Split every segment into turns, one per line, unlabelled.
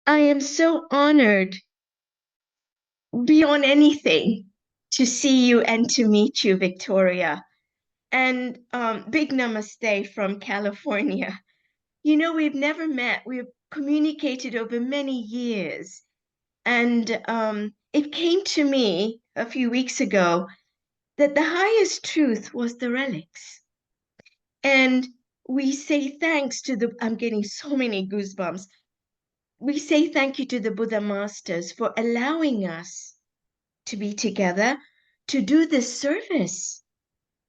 I am so honored beyond anything to see you and to meet you, Victoria. And big namaste from California. You know, we've never met. We've communicated over many years. And it came to me a few weeks ago that the highest truth was the relics. And we say thanks to I'm getting so many goosebumps. We say thank you to the Buddha masters for allowing us to be together to do this service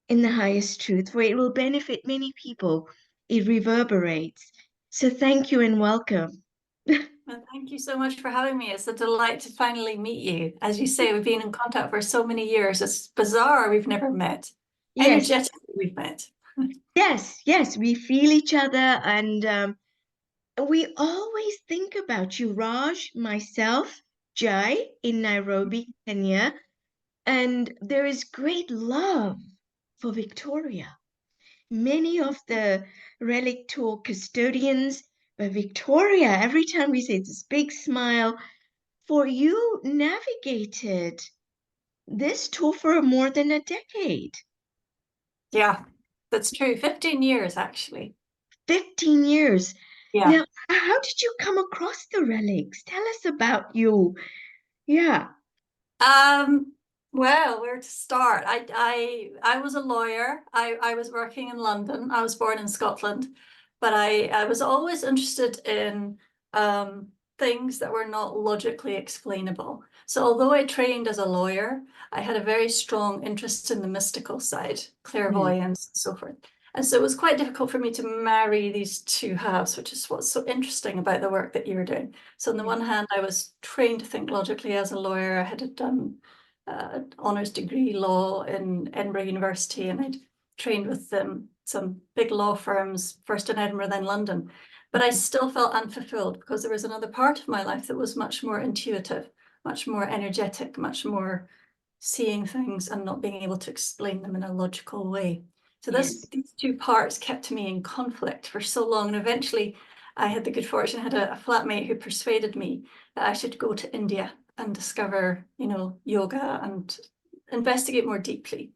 in the highest truth, for it will benefit many people. It reverberates. So thank you and welcome.
Well, thank you so much for having me. It's a delight to finally meet you. As you say, we've been in contact for so many years. It's bizarre we've never met.
Yes,
Energetically, we've met.
yes, we feel each other, and we always think about you, Raj, myself, Jai in Nairobi, Kenya, and there is great love for Victoria. Many of the relic tour custodians, but Victoria, every time we say this big smile, for you navigated this tour for more than a decade.
Yeah, that's true. 15 years, actually.
15 years.
Yeah.
Now, how did you come across the relics? Tell us about you. Yeah.
Um, well, where to start? I was a lawyer. I was working in London. I was born in Scotland, but I was always interested in things that were not logically explainable. So although I trained as a lawyer, I had a very strong interest in the mystical side,
Mm,
clairvoyance, and so forth. And so it was quite difficult for me to marry these two halves, which is what's so interesting about the work that you were doing. So on the
yeah.
one hand, I was trained to think logically as a lawyer. I had done honours degree law in Edinburgh University, and I'd trained with some big law firms, first in Edinburgh, then London. But I still felt unfulfilled because there was another part of my life that was much more intuitive, much more energetic, much more seeing things and not being able to explain them in a logical way. So
Yes.
these two parts kept me in conflict for so long. And eventually I had the good fortune, I had a flatmate who persuaded me that I should go to India and discover, yoga and investigate more deeply.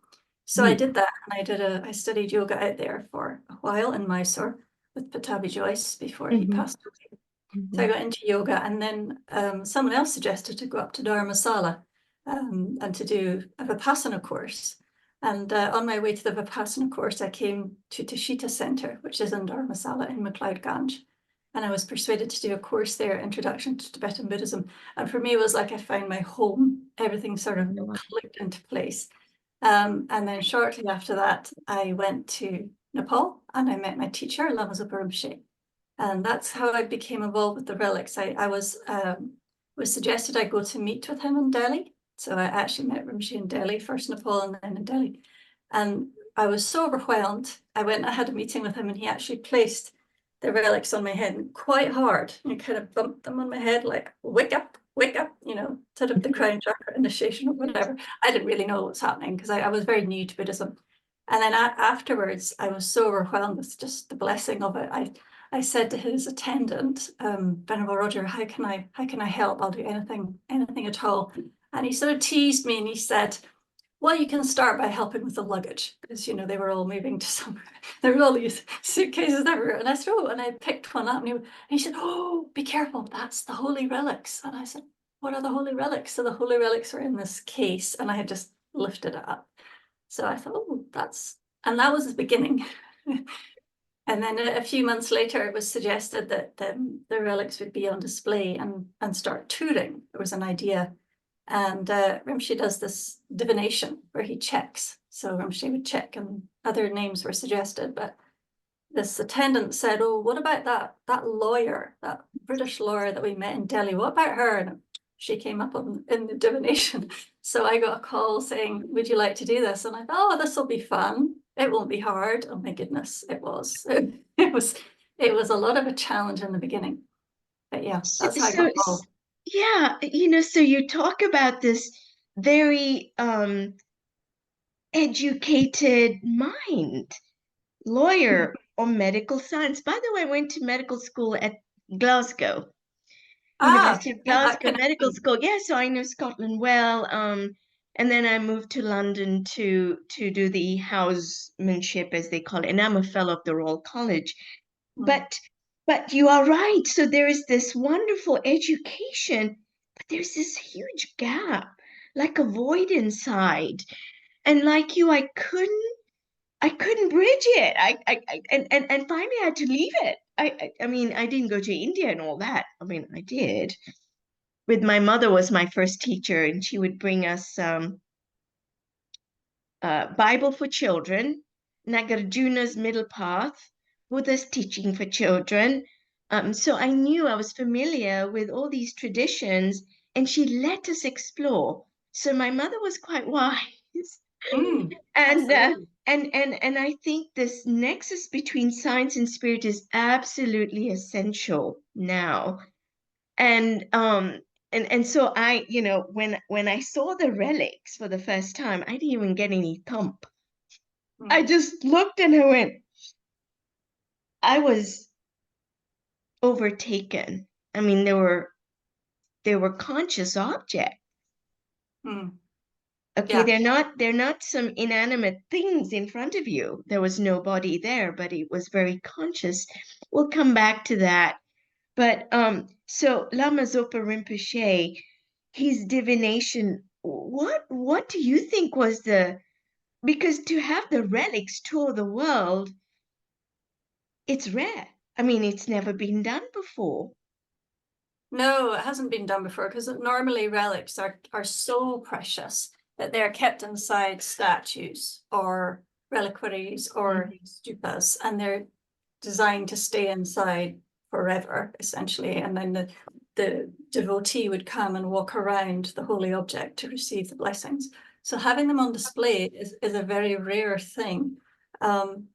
So I
Mm,
did that, and I studied yoga out there for a while in Mysore with Patabi Joyce before he
mhm,
passed away. So I
mhm.
got into yoga, and then someone else suggested to go up to Dharamsala and to do a Vipassana course. And on my way to the Vipassana course, I came to Tashita Center, which is in Dharamsala in McLeod-Ganj. And I was persuaded to do a course there, Introduction to Tibetan Buddhism. And for me, it was like I found my home. Everything sort of
Wonderful.
clicked into place. And then shortly after that, I went to Nepal and I met my teacher, Lama Zopa. And that's how I became involved with the relics. I was suggested I go to meet with him in Delhi. So I actually met Rinpoche in Delhi, first Nepal and then in Delhi. And I was so overwhelmed. I had a meeting with him, and he actually placed the relics on my head quite hard and kind of bumped them on my head like, wake up, sort of the crown chakra initiation or whatever. I didn't really know what was happening because I was very new to Buddhism. And then afterwards, I was so overwhelmed with just the blessing of it. I said to his attendant, Venerable Roger, how can I help? I'll do anything at all. And he sort of teased me and he said, well, you can start by helping with the luggage because they were all moving to somewhere. There were all these suitcases everywhere. And I said, oh, and I picked one up, and he said, oh, be careful, that's the holy relics. And I said, what are the holy relics? So the holy relics were in this case, and I had just lifted it up. So I thought, oh, and that was the beginning. And then a few months later, it was suggested that the relics would be on display and start touring. There was an idea. And Rinpoche does this divination where he checks. So Rinpoche would check, and other names were suggested. But this attendant said, oh, what about that lawyer, that British lawyer that we met in Delhi? What about her? And she came up in the divination. So I got a call saying, would you like to do this? And I thought, oh, this will be fun. It won't be hard. Oh my goodness, it was. It was a lot of a challenge in the beginning. But yeah,
So,
that's how I
so,
got involved.
yeah, so you talk about this very educated mind, lawyer or medical science. By the way, I went to medical school at Glasgow,
Ah,
University of
that
Glasgow Medical
connection.
School. Yeah, so I know Scotland well. And then I moved to London to do the housemanship, as they call it, and I'm a fellow of the Royal College.
Mm,
But but you are right. So there is this wonderful education, but there's this huge gap, like a void inside. And like you, I couldn't bridge it. And finally I had to leave it. I mean, I didn't go to India and all that. I mean, I did. With my mother was my first teacher, and she would bring us Bible for children, Nagarjuna's Middle Path, Buddha's teaching for children. So I knew I was familiar with all these traditions, and she let us explore. So my mother was quite wise. And
absolutely.
and I think this nexus between science and spirit is absolutely essential now. And so I, when I saw the relics for the first time, I didn't even get any thump. I
Mm,
just looked and I went, I was overtaken. I mean, they were conscious objects.
mm,
Okay,
yeah.
they're not some inanimate things in front of you. There was no body there, but it was very conscious. We'll come back to that. But so Lama Zopa Rinpoche, his divination, what do you think was because to have the relics tour the world, it's rare. I mean, it's never been done before.
No, it hasn't been done before because normally relics are so precious that they're kept inside statues or reliquaries or
Mhm.
stupas, and they're designed to stay inside forever, essentially. And then the devotee would come and walk around the holy object to receive the blessings. So having them on display is a very rare thing. Um,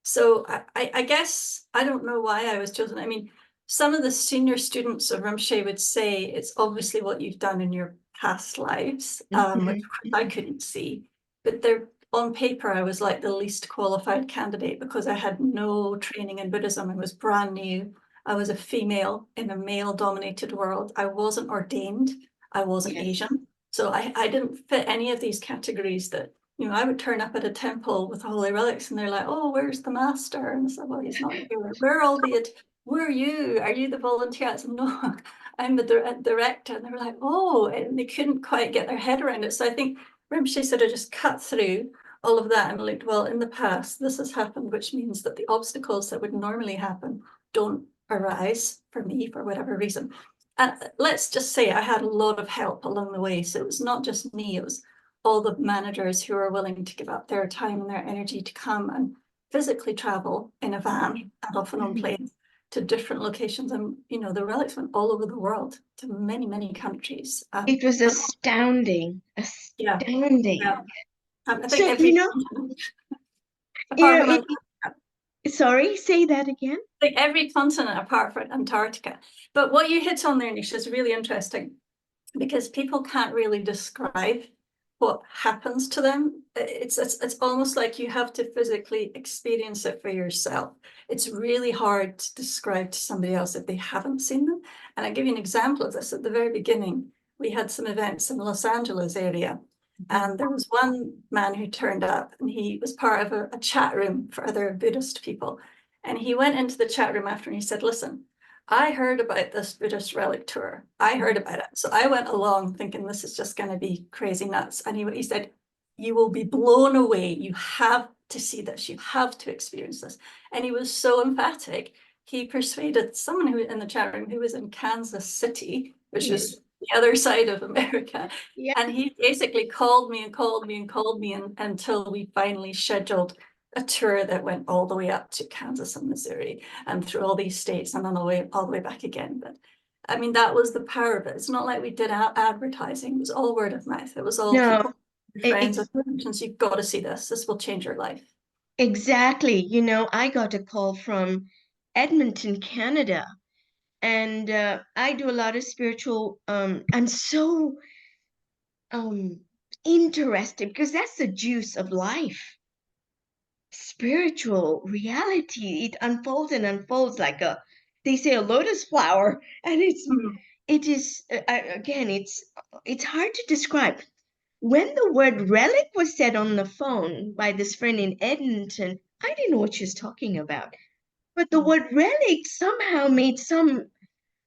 so I guess I don't know why I was chosen. I mean, some of the senior students of Rimshay would say it's obviously what you've done in your past lives, which
Mhm.
I
Mhm.
couldn't see. But they're on paper, I was like the least qualified candidate because I had no training in Buddhism. I was brand new. I was a female in a male-dominated world. I wasn't ordained. I wasn't
Yes.
Asian. So I didn't fit any of these categories that I would turn up at a temple with holy relics and they're like, oh, where's the master? And I said, well, he's not here. Where are all the, where are you? Are you the volunteer? I said, no, I'm the director. And they were like, oh, and they couldn't quite get their head around it. So I think Rinpoche sort of just cut through all of that and looked, well, in the past, this has happened, which means that the obstacles that would normally happen don't arise for me for whatever reason. And let's just say I had a lot of help along the way. So it was not just me, it was all the managers who are willing to give up their time and their energy to come and physically travel in a van and often on
Mhm.
planes to different locations. And, the relics went all over the world to many, many countries.
It was
But
astounding,
yeah,
astounding.
yeah. I think
So,
every continent,
you
apart
know,
from Antarctica,
sorry, say that again.
I think every continent apart from Antarctica. But what you hit on there, Nisha, is really interesting because people can't really describe what happens to them. It's almost like you have to physically experience it for yourself. It's really hard to describe to somebody else if they haven't seen them. And I'll give you an example of this. At the very beginning, we had some events in Los Angeles area.
Mhm.
And there was one man who turned up and he was part of a chat room for other Buddhist people. And he went into the chat room after and he said, listen, I heard about this Buddhist relic tour. I heard about it. So I went along thinking this is just going to be crazy nuts. And he said, you will be blown away. You have to see this. You have to experience this. And he was so emphatic. He persuaded someone who in the chat room who was in Kansas City, which
Yes.
is the other side of America.
Yeah.
And he basically called me and called me and called me until we finally scheduled a tour that went all the way up to Kansas and Missouri and through all these states and then all the way back again. But I mean, that was the power of it. It's not like we did advertising. It was all word of mouth. It was all
No,
people, friends
ex
and relations. You've got to see this. This will change your life.
exactly. I got a call from Edmonton, Canada, and I do a lot of spiritual. I'm so interested because that's the juice of life. Spiritual reality, it unfolds and unfolds like a they say a lotus flower, and
Mm,
it is again, it's hard to describe. When the word relic was said on the phone by this friend in Edmonton, I didn't know what she was talking about. But the
mm,
word relic somehow made some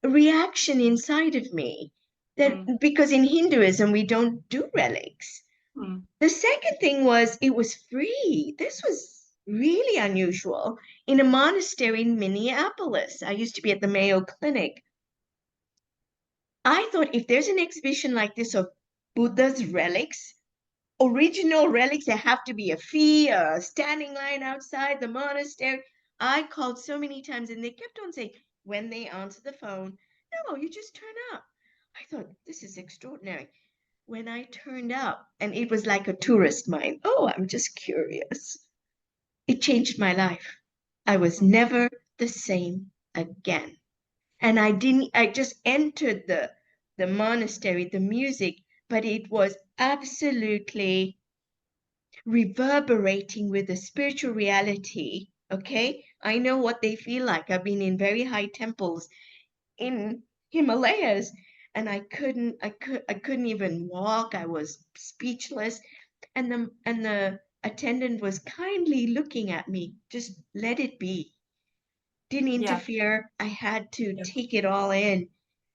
reaction inside of me. That
mm,
because in Hinduism we don't do relics.
mm,
The second thing was it was free. This was really unusual in a monastery in Minneapolis. I used to be at the Mayo Clinic. I thought if there's an exhibition like this of Buddha's relics, original relics, there have to be a fee, a standing line outside the monastery. I called so many times and they kept on saying, when they answer the phone, no, you just turn up. I thought, this is extraordinary. When I turned up, and it was like a tourist mind, oh, I'm just curious. It changed my life. I was
mm,
never the same again. And I just entered the monastery, the music, but it was absolutely reverberating with the spiritual reality. Okay, I know what they feel like. I've been in very high temples in Himalayas, and I couldn't even walk. I was speechless, and the attendant was kindly looking at me. Just let it be. Didn't
yeah,
interfere. I had to
yeah,
take it all in.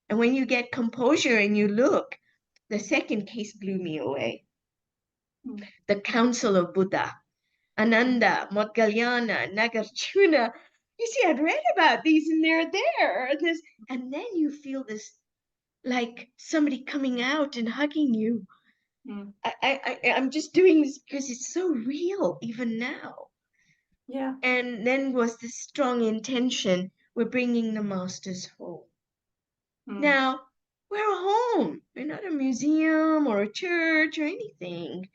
And when you get composure and you look, the second case blew me away.
mm,
The Council of Buddha,
mm,
Ananda, Moggallana, Nagarjuna. You see, I'd read about these and they're there. And then you feel this like somebody coming out and hugging you.
mm,
I'm just doing this because it's so real even now.
yeah,
And then was this strong intention, we're bringing the masters home.
mm.
Now, we're home. We're not a museum or a church or anything.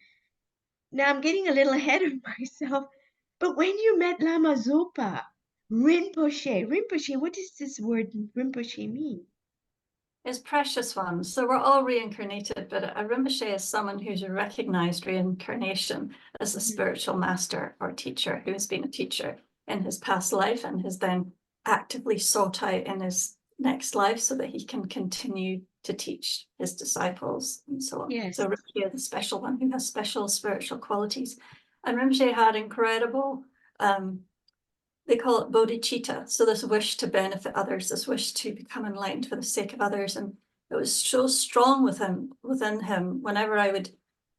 Now, I'm getting a little ahead of myself. But when you met Lama Zopa, Rinpoche, what does this word Rinpoche mean?
It's precious ones. So we're all reincarnated, but a Rinpoche is someone who's a recognized reincarnation as a
Mhm.
spiritual master or teacher who has been a teacher in his past life and has then actively sought out in his next life so that he can continue to teach his disciples and so on.
Yes.
So Rinpoche is the special one who has special spiritual qualities. And Rinpoche had incredible they call it bodhicitta. So this wish to benefit others, this wish to become enlightened for the sake of others. And it was so strong within him, whenever I would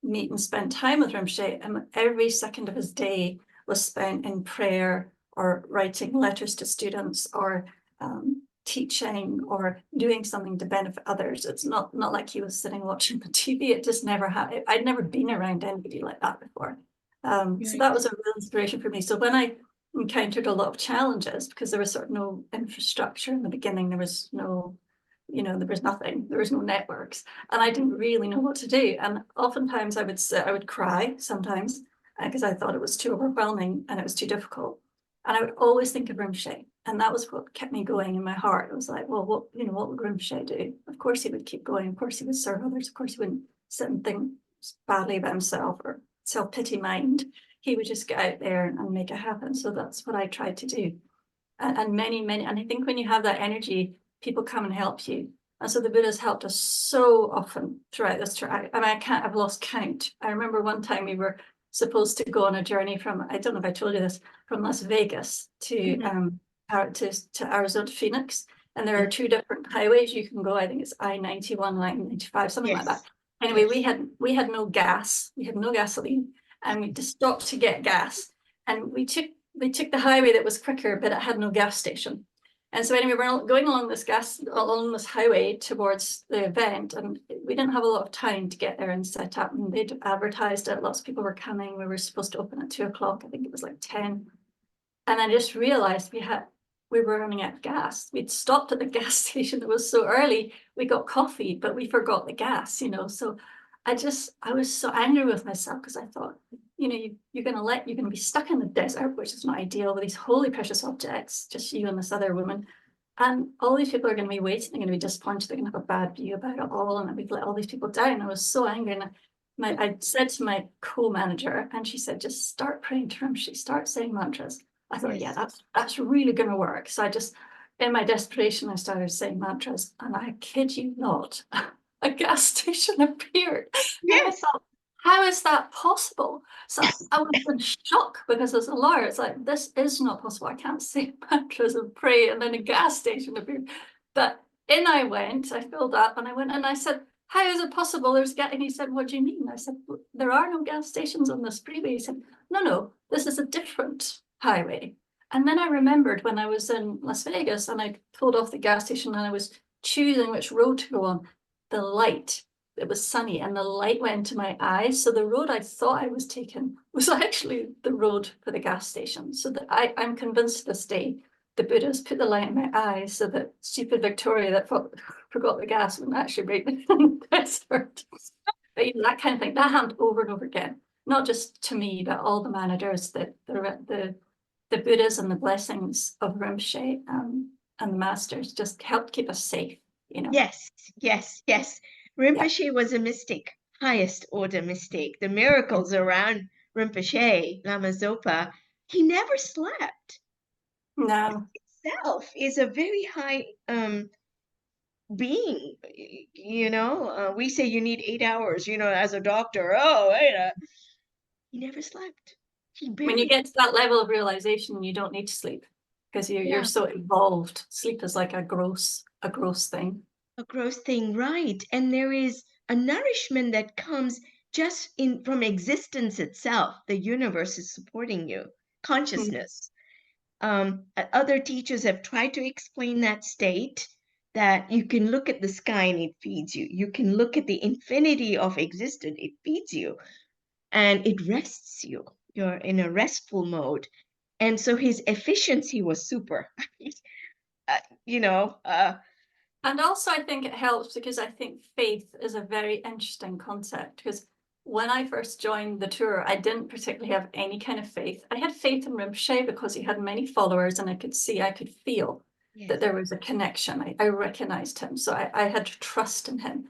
meet and spend time with Rinpoche, and every second of his day was spent in prayer or writing letters to students or teaching or doing something to benefit others. It's not like he was sitting watching the TV. It just never had. I'd never been around anybody like that before. So that
Right.
was a real inspiration for me. So when I encountered a lot of challenges because there was sort of no infrastructure in the beginning. There was no, there was nothing. There was no networks, and I didn't really know what to do. And oftentimes I would sit, I would cry sometimes because I thought it was too overwhelming and it was too difficult. And I would always think of Rinpoche, and that was what kept me going in my heart. It was like, well, what would Rinpoche do? Of course he would keep going. Of course he would serve others. Of course he wouldn't sit and think badly about himself or self-pity mind. He would just get out there and make it happen. So that's what I tried to do. And many, and I think when you have that energy, people come and help you. And so the Buddha's helped us so often throughout this trip. I've lost count. I remember one time we were supposed to go on a journey from, I don't know if I told you this, from Las Vegas to
Mhm.
to Arizona to Phoenix. And there are
Mhm.
two different highways you can go. I think it's I-91, I-95, something like that.
Yes.
Anyway,
Yes.
we had no gas, we had no gasoline, and we just stopped to get gas. And we took the highway that was quicker, but it had no gas station. And so anyway, we're going along this highway towards the event, and we didn't have a lot of time to get there and set up. And they'd advertised it. Lots of people were coming. We were supposed to open at 2 o'clock. I think it was like 10. And I just realized we were running out of gas. We'd stopped at the gas station. It was so early. We got coffee, but we forgot the gas, So I was so angry with myself because I thought, you're gonna be stuck in the desert, which is not ideal, with these holy precious objects, just you and this other woman. And all these people are going to be waiting, they're going to be disappointed, they're going to have a bad view about it all, and we've let all these people down. I was so angry. And I said to my co-manager, and she said, just start praying to him. She start saying mantras. I thought, yeah,
Yes.
that's really going to work. So I just in my desperation, I started saying mantras, and I kid you not, a gas station appeared. And I
Yes.
thought, how is that possible? So I was in shock because as a lawyer, it's like, this is not possible. I can't say mantras and pray, and then a gas station appeared. But in I went, I filled up, and I went and I said, how is it possible there's gas? And he said, what do you mean? I said, there are no gas stations on this freeway. He said, no, this is a different highway. And then I remembered when I was in Las Vegas and I pulled off the gas station and I was choosing which road to go on, the light, it was sunny and the light went into my eyes. So the road I thought I was taking was actually the road for the gas station. So that I'm convinced this day the Buddhas put the light in my eyes so that stupid Victoria that forgot the gas wouldn't actually break the desert. But you know, that kind of thing, that happened over and over again. Not just to me, but all the managers, the Buddhas and the blessings of Rinpoche and the masters just helped keep us safe, you know.
Yes, yes, yes.
Yeah.
Rinpoche was a mystic, highest order mystic. The miracles around Rinpoche, Lama Zopa, he never slept.
No.
Itself is a very high being. We say you need 8 hours, as a doctor. Oh, wait, he never slept. He
When you
barely.
get to that level of realization, you don't need to sleep because you're
Yeah,
so evolved. Sleep is like a gross thing.
a gross thing, right? And there is a nourishment that comes just in from existence itself. The universe is supporting you,
Mm.
consciousness. Other teachers have tried to explain that state, that you can look at the sky and it feeds you. You can look at the infinity of existence, it feeds you, and it rests you. You're in a restful mode. And so his efficiency was super. uh, you know, uh,
And also, I think it helps because I think faith is a very interesting concept. Because when I first joined the tour, I didn't particularly have any kind of faith. I had faith in Rinpoche because he had many followers, and I could feel that
yes.
there was a connection. I recognized him, so I had trust in him.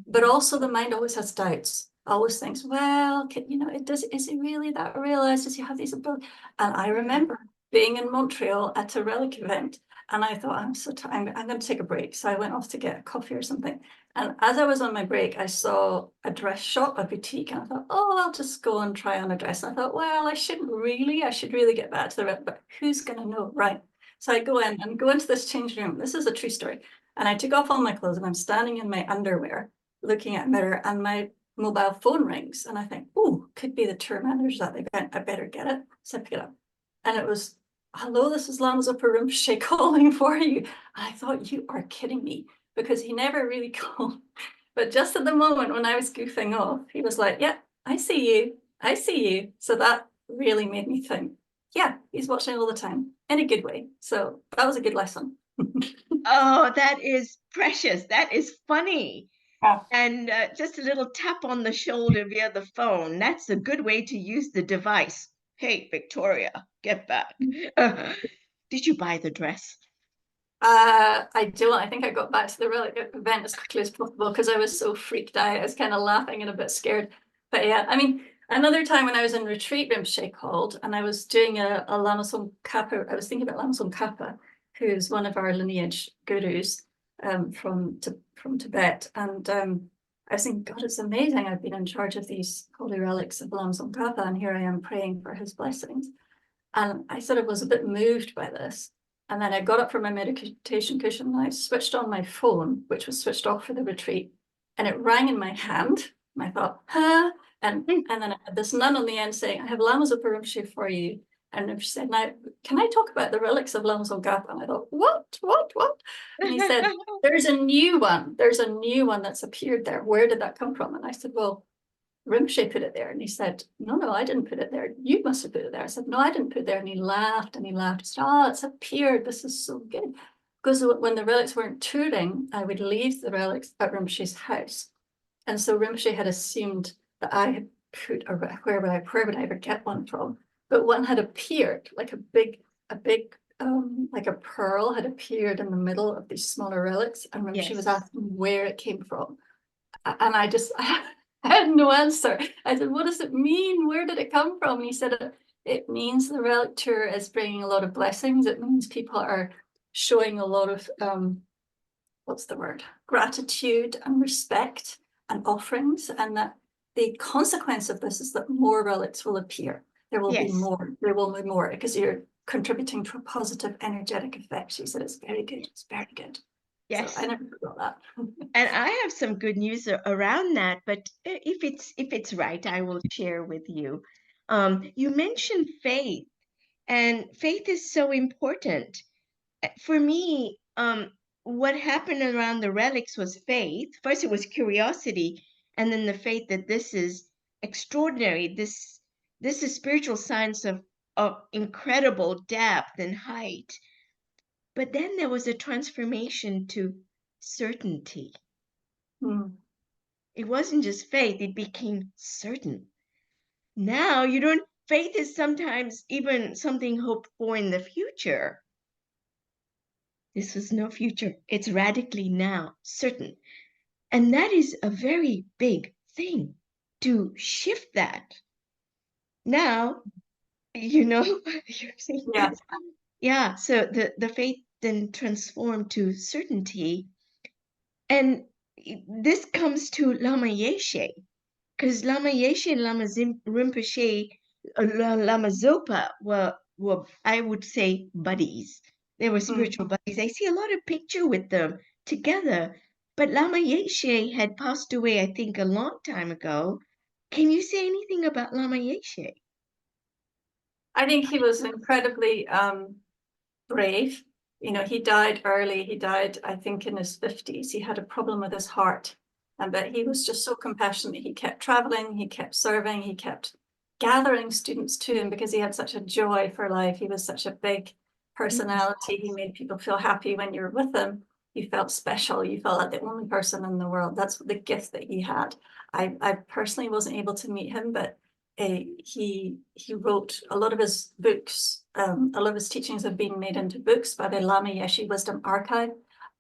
But
Mhm.
also, the mind always has doubts. Always thinks, well, is he really that realized? Does he have these abilities? And I
Yeah.
remember being in Montreal at a Relic event, and I thought, I'm so tired, I'm going to take a break. So I went off to get a coffee or something. And as I was on my break, I saw a dress shop, a boutique, and I thought, oh, I'll just go and try on a dress. And I thought, well, I should really get back to the rep, but who's going to know, right? So I go in and go into this changing room. This is a true story. And I took off all my clothes and I'm standing in my underwear, looking at a mirror, and my mobile phone rings. And I think, oh, could be the tour manager's at the event. I better get it. So I pick it up. And it was, hello, this is Lama Zopa Rinpoche calling for you. I thought, you are kidding me, because he never really called. But just at the moment when I was goofing off, he was like, yeah, I see you. I see you. So that really made me think, yeah, he's watching all the time in a good way. So that was a good lesson.
Oh, that is precious. That is funny.
Yeah.
And just a little tap on the shoulder via the phone. That's a good way to use the device. Hey, Victoria, get back. Did you buy the dress?
I don't. I think I got back to the Relic event as quickly as possible because I was so freaked out. I was kind of laughing and a bit scared. But yeah, I mean, another time when I was in retreat, Rinpoche called and I was doing a Lama Kappa. I was thinking about Lama Kappa, who's one of our lineage gurus from Tibet. And I was thinking, God, it's amazing. I've been in charge of these holy relics of Lama Kappa, and here I am praying for his blessings. And I sort of was a bit moved by this. And then I got up from my meditation cushion and I switched on my phone, which was switched off for the retreat, and it rang in my hand. And I thought, huh? And then I had this nun on the end saying, I have Lama Zopa Rinpoche for you. And she said, now, can I talk about the relics of Lama Zopa? And I thought, what? And he said, there's a new one. There's a new one that's appeared there. Where did that come from? And I said, well, Rinpoche put it there. And he said, no, I didn't put it there. You must have put it there. I said, no, I didn't put it there. And he laughed and he laughed. He said, oh, it's appeared. This is so good. Because when the relics weren't touring, I would leave the relics at Rinpoche's house. And so Rinpoche had assumed that I had put where would I ever get one from? But one had appeared, like a big like a pearl had appeared in the middle of these smaller relics. And Rinpoche was
Yes.
asking where it came from. And I had no answer. I said, what does it mean? Where did it come from? And he said, it means the relic tour is bringing a lot of blessings. It means people are showing a lot of what's the word? Gratitude and respect and offerings, and that the consequence of this is that more relics will appear. There will be
Yes,
more. There will be more because you're contributing to a positive energetic effect. She said it's very good. It's very good. So I
yes.
never forgot that.
And I have some good news around that, but if it's right, I will share with you. You mentioned faith, and faith is so important. For me, what happened around the relics was faith. First, it was curiosity, and then the faith that this is extraordinary. This is spiritual science of incredible depth and height. But then there was a transformation to certainty.
Hmm.
It wasn't just faith, it became certain. Now you don't, faith is sometimes even something hoped for in the future. This was no future. It's radically now certain. And that is a very big thing to shift that. Now, you're saying,
Yeah.
yeah, so the faith then transformed to certainty. And this comes to Lama Yeshe, because Lama Yeshe and Rinpoche, Lama Zopa were, I would say, buddies. They were
Hmm.
spiritual buddies. I see a lot of picture with them together. But Lama Yeshe had passed away, I think, a long time ago. Can you say anything about Lama Yeshe?
I think he was incredibly brave. You know, he died early. He died, I think, in his 50s. He had a problem with his heart. But he was just so compassionate. He kept traveling, he kept serving, he kept gathering students to him because he had such a joy for life. He was such a big personality. He made people feel happy when you were with him. You felt special. You felt like the only person in the world. That's the gift that he had. I personally wasn't able to meet him, but he wrote a lot of his books. A lot of his teachings have been made into books by the Lama Yeshe Wisdom Archive.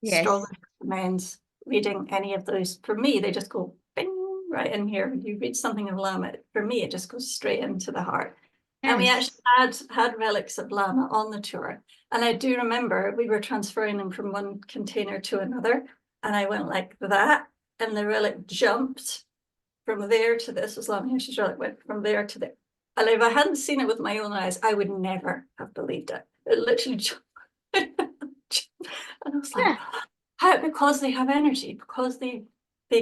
Yes,
Strongly recommend reading any of those. For me, they just go bing right in here. When you read something of Lama, for me, it just goes straight into the heart. And we
yes,
actually had relics of Lama on the tour. And I do remember we were transferring them from one container to another. And I went like that, and the relic jumped from there to this. Was Lama Yeshe's relic went from there to there. And if I hadn't seen it with my own eyes, I would never have believed it. It literally jumped. And I was like,
yeah,
how? Because they have energy, because they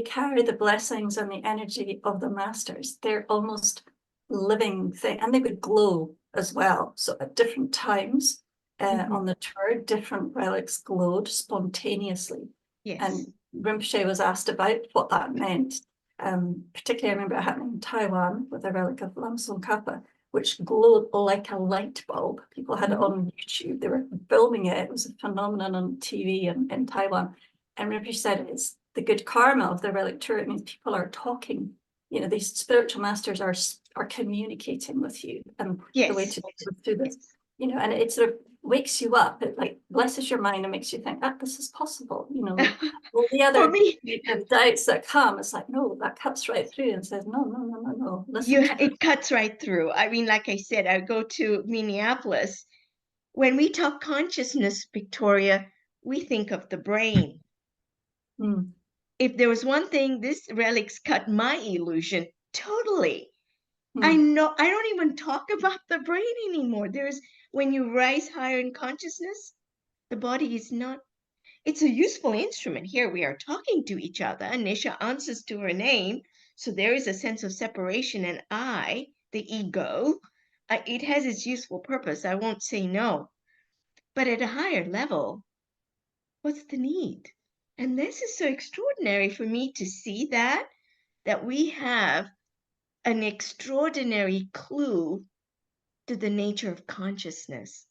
carry the blessings and the energy of the masters. They're almost living thing, and they would glow as well. So at different times
mhm,
on the tour, different relics glowed spontaneously.
yes,
And Rinpoche was asked about what that meant. Particularly, I remember it happening in Taiwan with a relic of Lam Kappa, which glowed like a light bulb. People had it
mhm,
on YouTube. They were filming it. It was a phenomenon on TV in Taiwan. And Rinpoche said it's the good karma of the relic tour. It means people are talking. You know, these spiritual masters are communicating with you. And the way
yes,
to go through this,
yes.
you know, and it sort of wakes you up. It like blesses your mind and makes you think, ah, this is possible. You know, all the
For
other
me,
doubts that come, it's like, no, that cuts right through and says, no, no, no, no, no. Listen
you
to this.
it cuts right through. I mean, like I said, I go to Minneapolis. When we talk consciousness, Victoria, we think of the brain.
Mm,
If there was one thing, this relics cut my illusion totally. I
mm,
know I don't even talk about the brain anymore. There's when you rise higher in consciousness, the body is not, it's a useful instrument. Here we are talking to each other. Nisha answers to her name. So there is a sense of separation, and I, the ego, it has its useful purpose. I won't say no. But at a higher level, what's the need? And this is so extraordinary for me to see that we have an extraordinary clue to the nature of consciousness.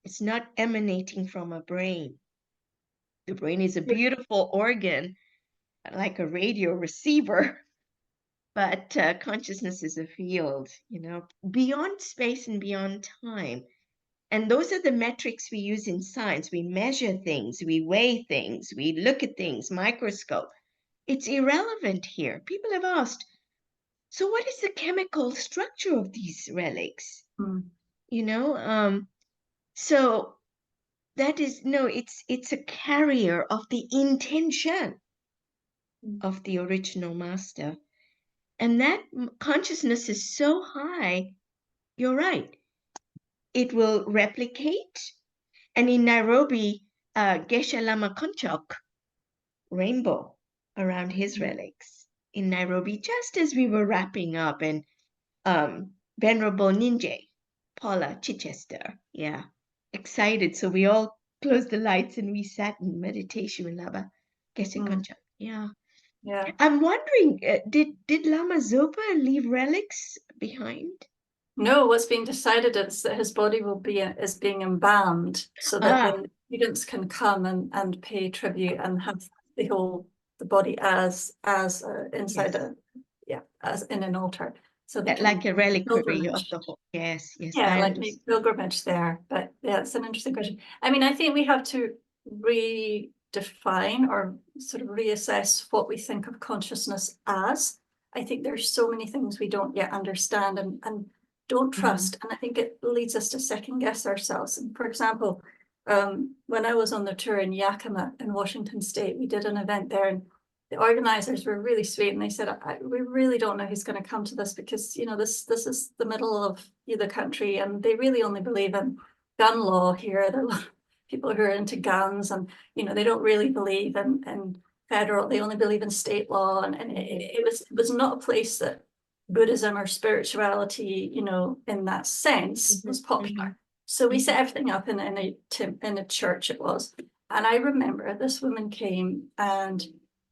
It's not emanating from a brain. The brain is a beautiful organ, like a radio receiver, but consciousness is a field, beyond space and beyond time. And those are the metrics we use in science. We measure things, we weigh things, we look at things, microscope. It's irrelevant here. People have asked, so what is the chemical structure of these relics?
mm,
You know, so that is, no, it's a carrier of the intention
Mm.
of the original master. And that consciousness is so high, you're right. It will replicate. And in Nairobi, Geshe Lama Konchok, rainbow around his relics in Nairobi, just as we were wrapping up, and Venerable Ninja, Paula Chichester, yeah, excited. So we all closed the lights and we sat in meditation with Lama Geshe
Mm.
Konchok. Yeah.
Yeah.
I'm wondering, did Lama Zopa leave relics behind?
No, what's being decided is that his body is being embalmed so that
Ah,
then students can come and pay tribute and have the body as inside
yes.
a as in an altar, so they
Like
can
a
make
reliquary of
pilgrimage.
the whole. Yes, yes,
Yeah,
I
like
understand.
make pilgrimage there. But yeah, it's an interesting question. I mean, I think we have to redefine or sort of reassess what we think of consciousness as. I think there's so many things we don't yet understand and don't
Mhm.
trust. And I think it leads us to second guess ourselves. And for example, when I was on the tour in Yakima in Washington State, we did an event there, and the organizers were really sweet, and they said, we really don't know who's going to come to this, because this is the middle of the country, and they really only believe in gun law here. There are people who are into guns, and they don't really believe in federal. They only believe in state law, and it was not a place that Buddhism or spirituality, in that sense,
Mhm,
was popular.
mhm,
So we set
mhm.
everything up in a church. It was, and I remember this woman came, and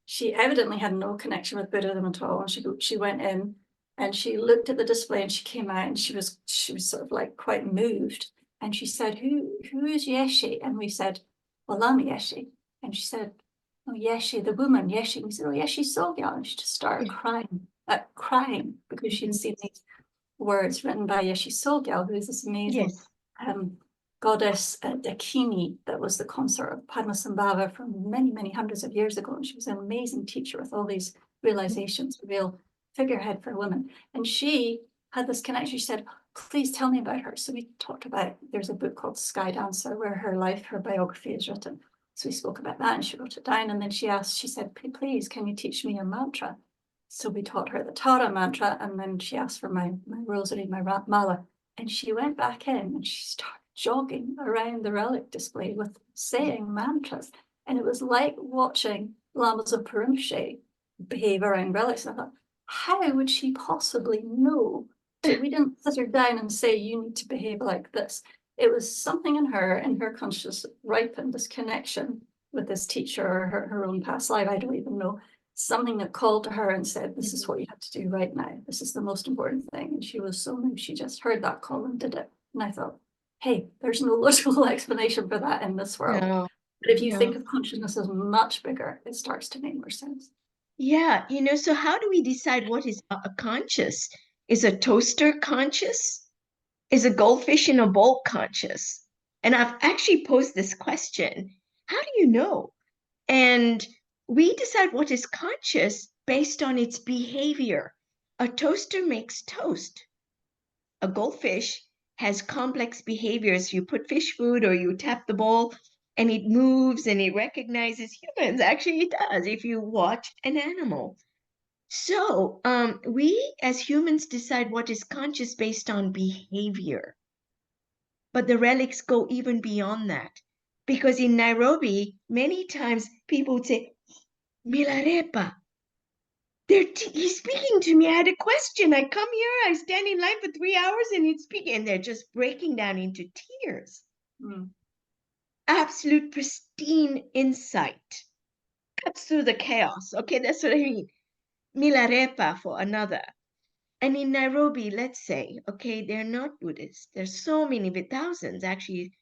she evidently had no connection with Buddhism at all. And she went in and she looked at the display, and she came out, and she was sort of like quite moved. And she said, Who is Yeshe? And we said, Well, Lama Yeshe. And she said, Oh, Yeshe, the woman, Yeshe. And we said, Oh, Yeshe Sogya. And she just started
Yeah.
crying because she'd
Mhm.
seen these words written by Yeshe Sogya, who is this amazing
Yes.
um, goddess Dakini that was the consort of Padmasambhava from many, many hundreds of years ago. And she was an amazing teacher with all these realizations, a real figurehead for women. And she had this connection. She said, Please tell me about her. So we talked about, there's a book called Sky Dancer where her biography is written. So we spoke about that, and she wrote it down. And then she said, Please, can you teach me a mantra? So we taught her the Tara mantra, and then she asked for my rosary, my mala. And she went back in and she started jogging around the relic display with saying mantras. And it was like watching Lama Zopa behave around relics. And I thought, how would she possibly know? We didn't sit her down and say, You need to behave like this. It was something in her consciousness ripened this connection with this teacher, or her own past life. I don't even know. Something that called to her and said, This is
Mhm.
what you have to do right now. This is the most important thing. And she was so moved. She just heard that call and did it. And I thought, hey, there's no logical explanation for that in this world.
No,
But if you
no.
think of consciousness as much bigger, it starts to make more sense.
Yeah, so how do we decide what is a conscious? Is a toaster conscious? Is a goldfish in a bowl conscious? And I've actually posed this question. How do you know? And we decide what is conscious based on its behavior. A toaster makes toast. A goldfish has complex behaviors. You put fish food or you tap the bowl and it moves and it recognizes humans. Actually, it does if you watch an animal. So, we as humans decide what is conscious based on behavior. But the relics go even beyond that. Because in Nairobi, many times people would say, Milarepa, he's speaking to me. I had a question. I come here, I stand in line for 3 hours and he's speaking. And they're just breaking down into tears.
Mm.
Absolute pristine insight. Cuts through the chaos. Okay, that's what I mean. Milarepa for another. And in Nairobi, let's say, okay, they're not Buddhists. There's so many, but thousands, actually,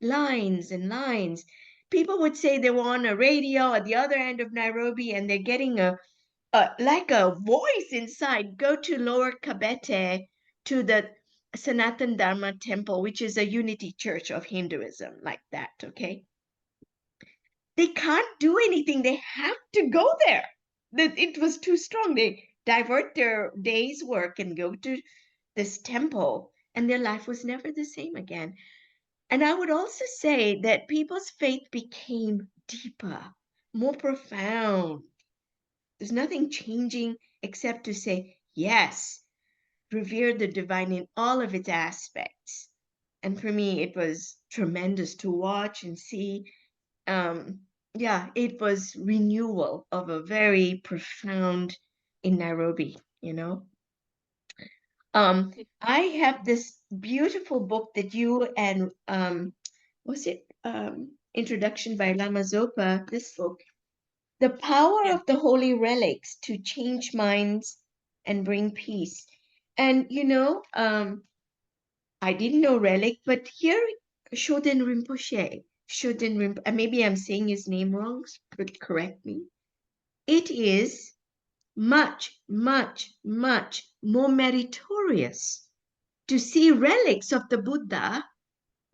lines and lines. People would say they were on a radio at the other end of Nairobi and they're getting like a voice inside. Go to Lower Kabete to the Sanatan Dharma temple, which is a unity church of Hinduism, like that, okay? They can't do anything. They have to go there. It was too strong. They divert their day's work and go to this temple, and their life was never the same again. And I would also say that people's faith became deeper, more profound. There's nothing changing except to say, yes, revere the divine in all of its aspects. And for me, it was tremendous to watch and see. Yeah, it was renewal of a very profound in Nairobi, you know. I have this beautiful book that you and was it Introduction by Lama Zopa, this book, The Power
Yeah.
of the Holy Relics to Change Minds and Bring Peace. And you know, I didn't know Relic, but here Shoden Rinpoche, maybe I'm saying his name wrong, but correct me. It is much, much, much more meritorious to see relics of the Buddha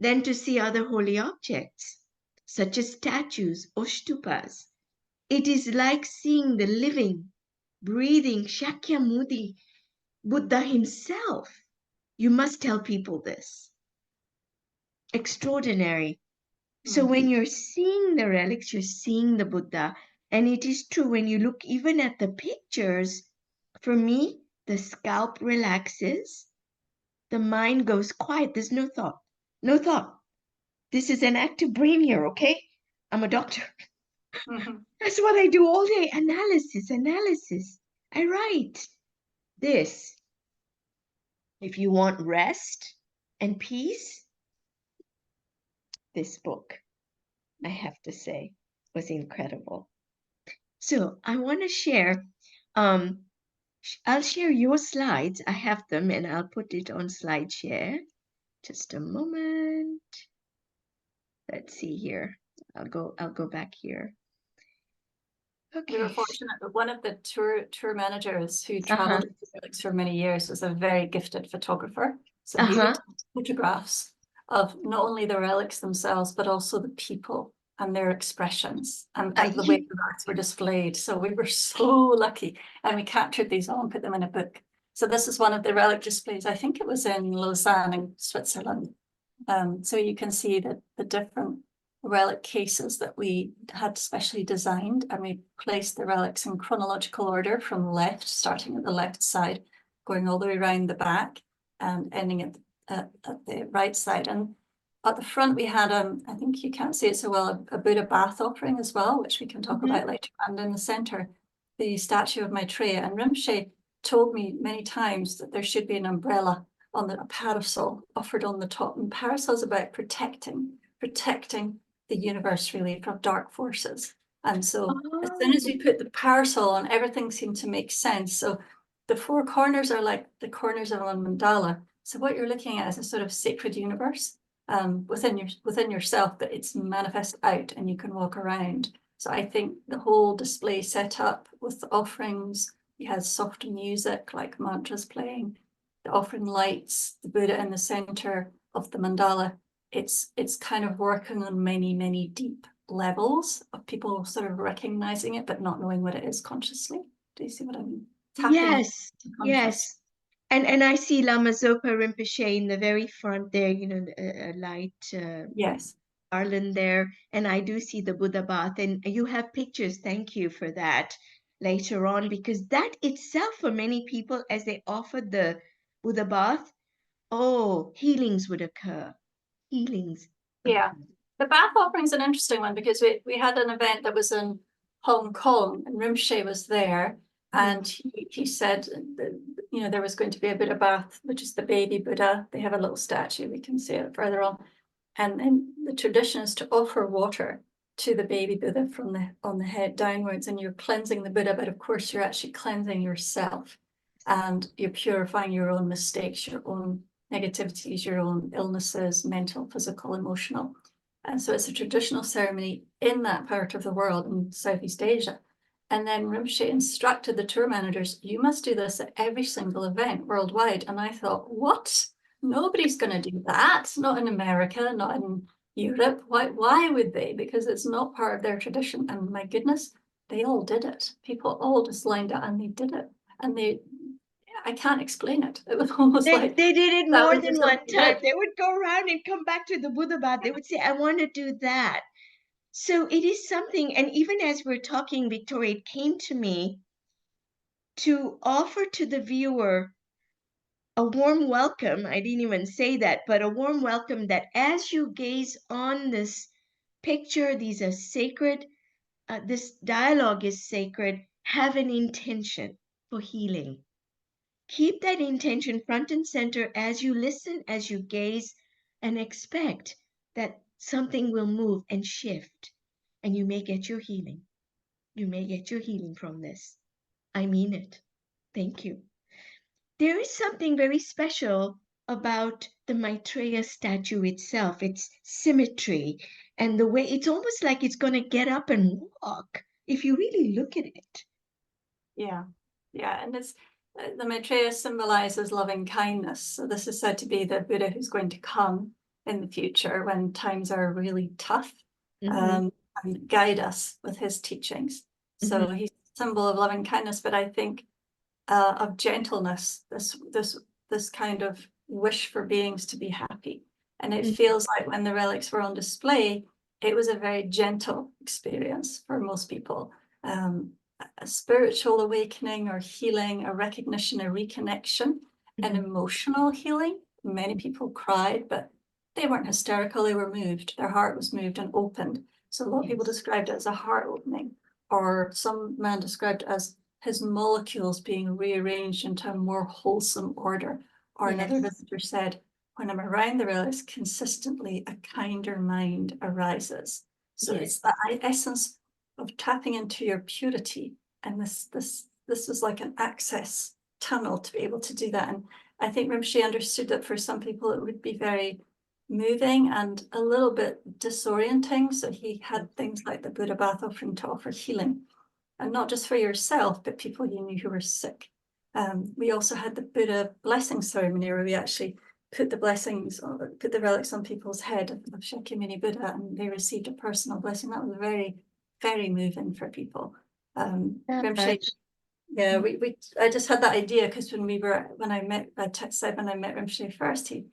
than to see other holy objects, such as statues or stupas. It is like seeing the living, breathing Shakyamuni Buddha himself. You must tell people this. Extraordinary. So when you're seeing the relics, you're seeing the Buddha. And it is true when you look even at the pictures, for me, the scalp relaxes, the mind goes quiet. There's no thought. No thought. This is an active brain here, okay? I'm a doctor. That's what I do all day. Analysis, analysis. I write this. If you want rest and peace, this book, I have to say, was incredible. So I want to share, I'll share your slides. I have them and I'll put it on SlideShare. Just a moment. Let's see here. I'll go back here.
We were
Okay.
fortunate that one of the tour managers who
Uh-huh.
traveled with Relics for many years was a very gifted photographer. So he
Uh-huh.
would take photographs of not only the relics themselves, but also the people and their expressions and the way the relics were displayed. So we were so lucky, and we captured these all and put them in a book. So this is one of the relic displays. I think it was in Lausanne in Switzerland. So you can see that the different relic cases that we had specially designed, and we placed the relics in chronological order from left, starting at the left side, going all the way around the back and ending at the right side. And at the front we had, I think you can't see it so well, a Buddha bath offering as well, which we can talk about later. And in the center, the statue of Maitreya. And Rinpoche told me many times that there should be an umbrella on a parasol offered on the top. And parasol is about protecting the universe really from dark forces. And so as soon as we put the parasol on, everything seemed to make sense. So the four corners are like the corners of a mandala. So what you're looking at is a sort of sacred universe within yourself, that it's manifest out and you can walk around. So I think the whole display set up with the offerings, you had soft music like mantras playing, the offering lights, the Buddha in the center of the mandala. It's kind of working on many deep levels of people sort of recognizing it, but not knowing what it is consciously. Do you see what I mean? Tapping into
Yes. And I see Lama Zopa Rinpoche in the very front there, you know, a light
Yes.
garland there. And I do see the Buddha bath. And you have pictures. Thank you for that later on, because that itself, for many people, as they offered the Buddha bath, oh, healings would occur. Healings.
Yeah. The bath offering is an interesting one because we had an event that was in Hong Kong and Rinpoche was there, and he said that, you know, there was going to be a Buddha bath, which is the baby Buddha. They have a little statue, we can see it further on. And then the tradition is to offer water to the baby Buddha from on the head downwards, and you're cleansing the Buddha, but of course you're actually cleansing yourself, and you're purifying your own mistakes, your own negativities, your own illnesses, mental, physical, emotional. And so it's a traditional ceremony in that part of the world, in Southeast Asia. And then Rinpoche instructed the tour managers, you must do this at every single event worldwide. And I thought, what? Nobody's going to do that. Not in America, not in Europe. Why would they? Because it's not part of their tradition. And my goodness, they all did it. People all just lined up and they did it. And I can't explain it. It was almost like
They did it
that
more
was
than
just
one
something
time.
that,
They would go around and come back to the Buddha bath. They would say, I want to do that. So it is something, and even as we're talking, Victoria, it came to me to offer to the viewer a warm welcome. I didn't even say that, but a warm welcome that as you gaze on this picture, these are sacred, this dialogue is sacred, have an intention for healing. Keep that intention front and center as you listen, as you gaze, and expect that something will move and shift, and you may get your healing. You may get your healing from this. I mean it. Thank you. There is something very special about the Maitreya statue itself, its symmetry, and the way it's almost like it's going to get up and walk if you really look at it.
yeah, yeah. And it's the Maitreya symbolizes loving kindness. So this is said to be the Buddha who's going to come in the future when times are really tough,
Mm-hmm,
and guide us with his teachings. So
mm-hmm,
he's a symbol of loving kindness, but I think of gentleness, this kind of wish for beings to be happy. And it
mm-hmm,
feels like when the relics were on display, it was a very gentle experience for most people. A spiritual awakening or healing, a recognition, a reconnection, an
mm-hmm.
emotional healing. Many people cried, but they weren't hysterical, they were moved. Their heart was moved and opened. So a lot of people
Yes,
described it as a heart opening, or some man described it as his molecules being rearranged into a more wholesome order. Or another
yes,
visitor said, when I'm around the relics, consistently a kinder mind arises. So
yes,
it's that essence of tapping into your purity. And this was like an access tunnel to be able to do that. And I think Rinpoche understood that for some people it would be very moving and a little bit disorienting. So he had things like the Buddha bath offering to offer healing, and not just for yourself, but people you knew who were sick. We also had the Buddha blessing ceremony where we actually put the blessings, put the relics on people's head of Shakyamuni Buddha, and they received a personal blessing. That was very, very moving for people. Rinpoche,
touch.
yeah, I just had that idea because when I met Rinpoche first, he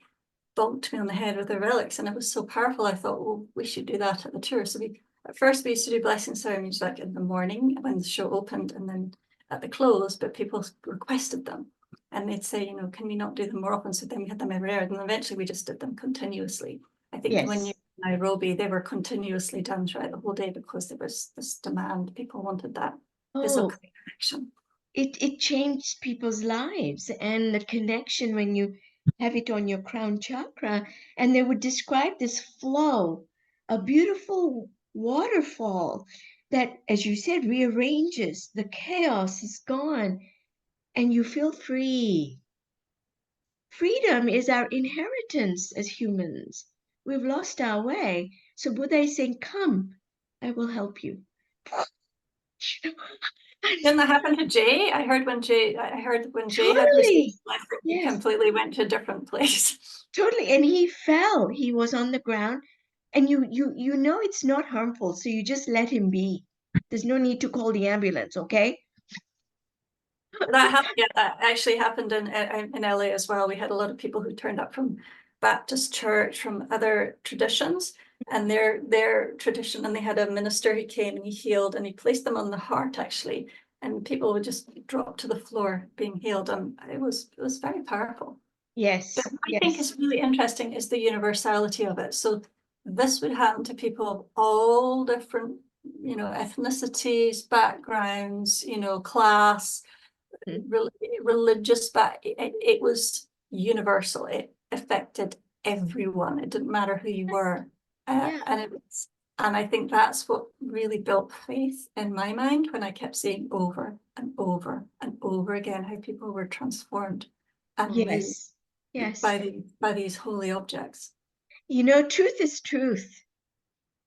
bonked me on the head with the relics, and it was so powerful. I thought, well, we should do that at the tour. So at first we used to do blessing ceremonies like in the morning when the show opened, and then at the close. But people requested them, and they'd say, can we not do them more often? So then we had them every hour, and eventually we just did them continuously. I think when you
Yes.
were in Nairobi, they were continuously done throughout the whole day because there was this demand. People wanted that
Oh,
physical connection.
it changed people's lives and the connection when you have it on your crown chakra. And they would describe this flow, a beautiful waterfall that, as you said, rearranges. The chaos is gone and you feel free. Freedom is our inheritance as humans. We've lost our way. So Buddha is saying, come, I will help you.
Didn't that happen to Jay? I heard when Jay had received
Totally.
blessing, he
Yes,
completely went to a different place.
totally. And he fell. He was on the ground. And you know it's not harmful, so you just let him be. There's no need to call the ambulance, okay?
That happened. Yeah, that actually happened in LA as well. We had a lot of people who turned up from Baptist church, from other traditions, and their tradition. And they had a minister who came and he healed, and he placed them on the heart actually, and people would just drop to the floor being healed, and it was very powerful. But
Yes,
what I think
yes.
is really interesting is the universality of it. So this would happen to people of all different, ethnicities, backgrounds, class,
Mhm.
religious, but it was universal. It affected everyone. It didn't matter who you were,
Yeah.
and I think that's what really built faith in my mind when I kept saying over and over and over again how people were transformed and moved
Yes. Yes.
by these holy objects.
You know, truth is truth.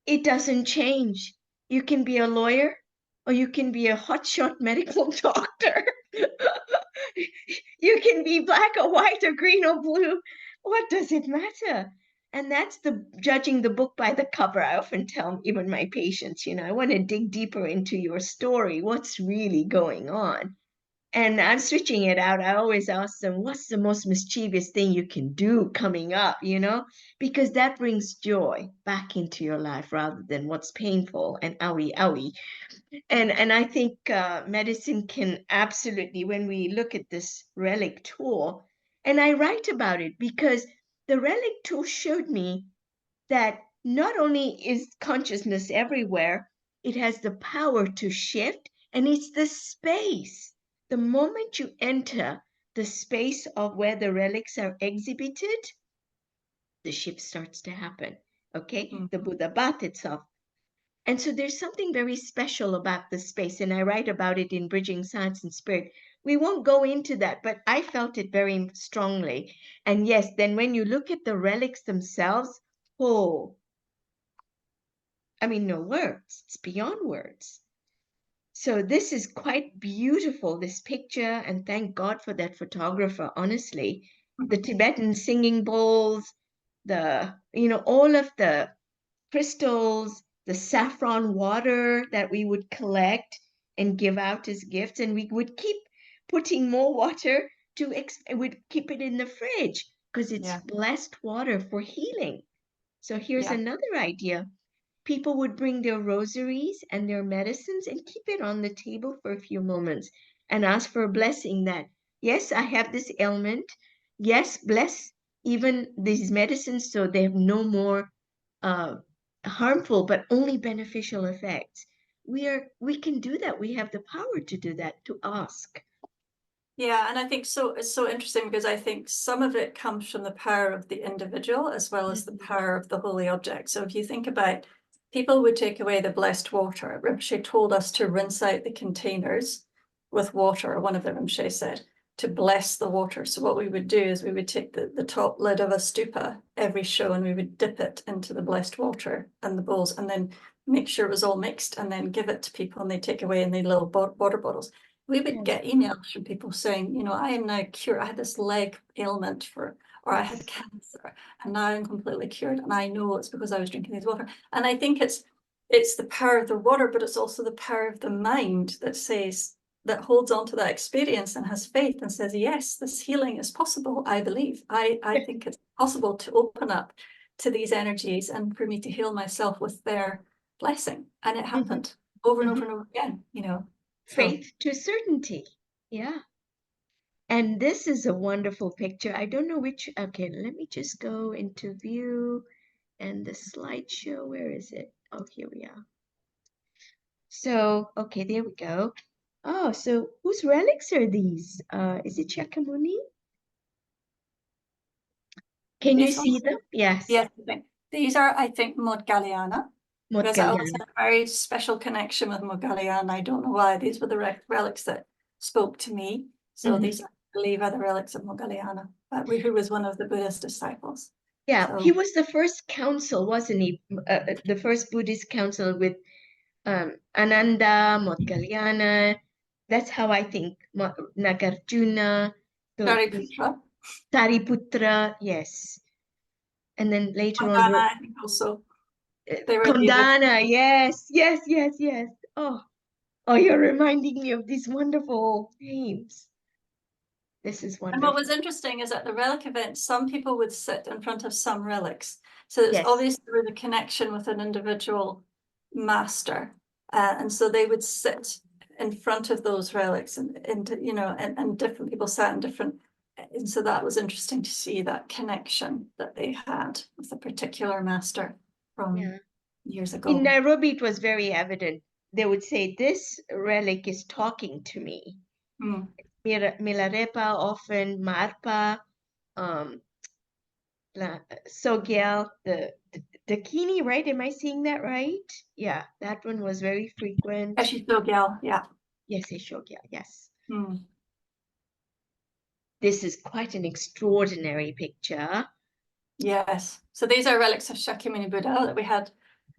It doesn't change. You can be a lawyer or you can be a hotshot medical doctor. You can be black or white or green or blue. What does it matter? And that's the judging the book by the cover. I often tell even my patients, I want to dig deeper into your story. What's really going on? And I'm switching it out. I always ask them, what's the most mischievous thing you can do coming up, Because that brings joy back into your life rather than what's painful and owie, owie. And I think medicine can absolutely, when we look at this relic tool, and I write about it because the relic tool showed me that not only is consciousness everywhere, it has the power to shift, and it's the space. The moment you enter the space of where the relics are exhibited, the shift starts to happen. Okay,
Mm.
the Buddha bath itself. And so there's something very special about the space, and I write about it in Bridging Science and Spirit. We won't go into that, but I felt it very strongly. And yes, then when you look at the relics themselves, oh, I mean, no words. It's beyond words. So this is quite beautiful, this picture, and thank God for that photographer, honestly. The Tibetan singing bowls, all of the crystals, the saffron water that we would collect and give out as gifts, and we would keep putting more water we'd keep it in the fridge because it's
Yeah,
blessed water for healing. So here's
yeah.
another idea. People would bring their rosaries and their medicines and keep it on the table for a few moments and ask for a blessing that, yes, I have this ailment. Yes, bless even these medicines so they have no more uh, harmful, but only beneficial effects. We can do that. We have the power to do that, to ask.
Yeah, and I think so it's so interesting because I think some of it comes from the power of the individual as well as the
Mhm.
power of the holy object. So if you think about people would take away the blessed water. Rinpoche told us to rinse out the containers with water, one of the Rinpoche said, to bless the water. So what we would do is we would take the top lid of a stupa every show and we would dip it into the blessed water and the bowls and then make sure it was all mixed and then give it to people and they take away in the little water bottles. We would
Yes,
get emails from people saying, I am now cured. I had this leg ailment or I had
yes.
cancer and now I'm completely cured. And I know it's because I was drinking this water. And I think it's the power of the water, but it's also the power of the mind that holds on to that experience and has faith and says, yes, this healing is possible. I believe. I think it's possible to open up to these energies and for me to heal myself with their blessing. And it
Mhm,
happened over and
mhm.
over and over again. So
Faith to certainty. Yeah. And this is a wonderful picture. I don't know which. Okay, let me just go into view and the slideshow. Where is it? Oh, here we are. So, okay, there we go. Oh, so whose relics are these? Is it Shakyamuni? Can you
these
see
ones,
them? Yes,
yes, these are, I think, Modgaliana, because I always
Modgalyana.
had a very special connection with Modgaliana. I don't know why. These were the relics that spoke to me. So
Mhm.
these, I believe, are the relics of Modgaliana, who was one of the Buddhist disciples.
Yeah, he
So
was the first council, wasn't he? The first Buddhist council with Ananda, Modgalyana. That's how I think. Nagarjuna, these
Shariputra,
Tariputra, yes. And then later on,
Mandana, I think also they were the original.
Kondana, yes, yes, yes, yes. Oh, you're reminding me of these wonderful names. This is
And what was
wonderful.
interesting is at the relic event, some people would sit in front of some relics. So there's
Yes.
obviously the connection with an individual master. And so they would sit in front of those relics and different people sat in different. And so that was interesting to see that connection that they had with a particular master from
Yeah.
years
In
ago.
Nairobi, it was very evident. They would say, this relic is talking to me.
Hmm.
Milarepa, often Marpa, um, Sogyal, the Kini, right? Am I seeing that right? Yeah, that one was very frequent.
Actually, Sogyal, yeah.
Yes, Shogyal, yes.
Hmm.
This is quite an extraordinary picture.
Yes. So these are relics of Shakyamuni Buddha that we had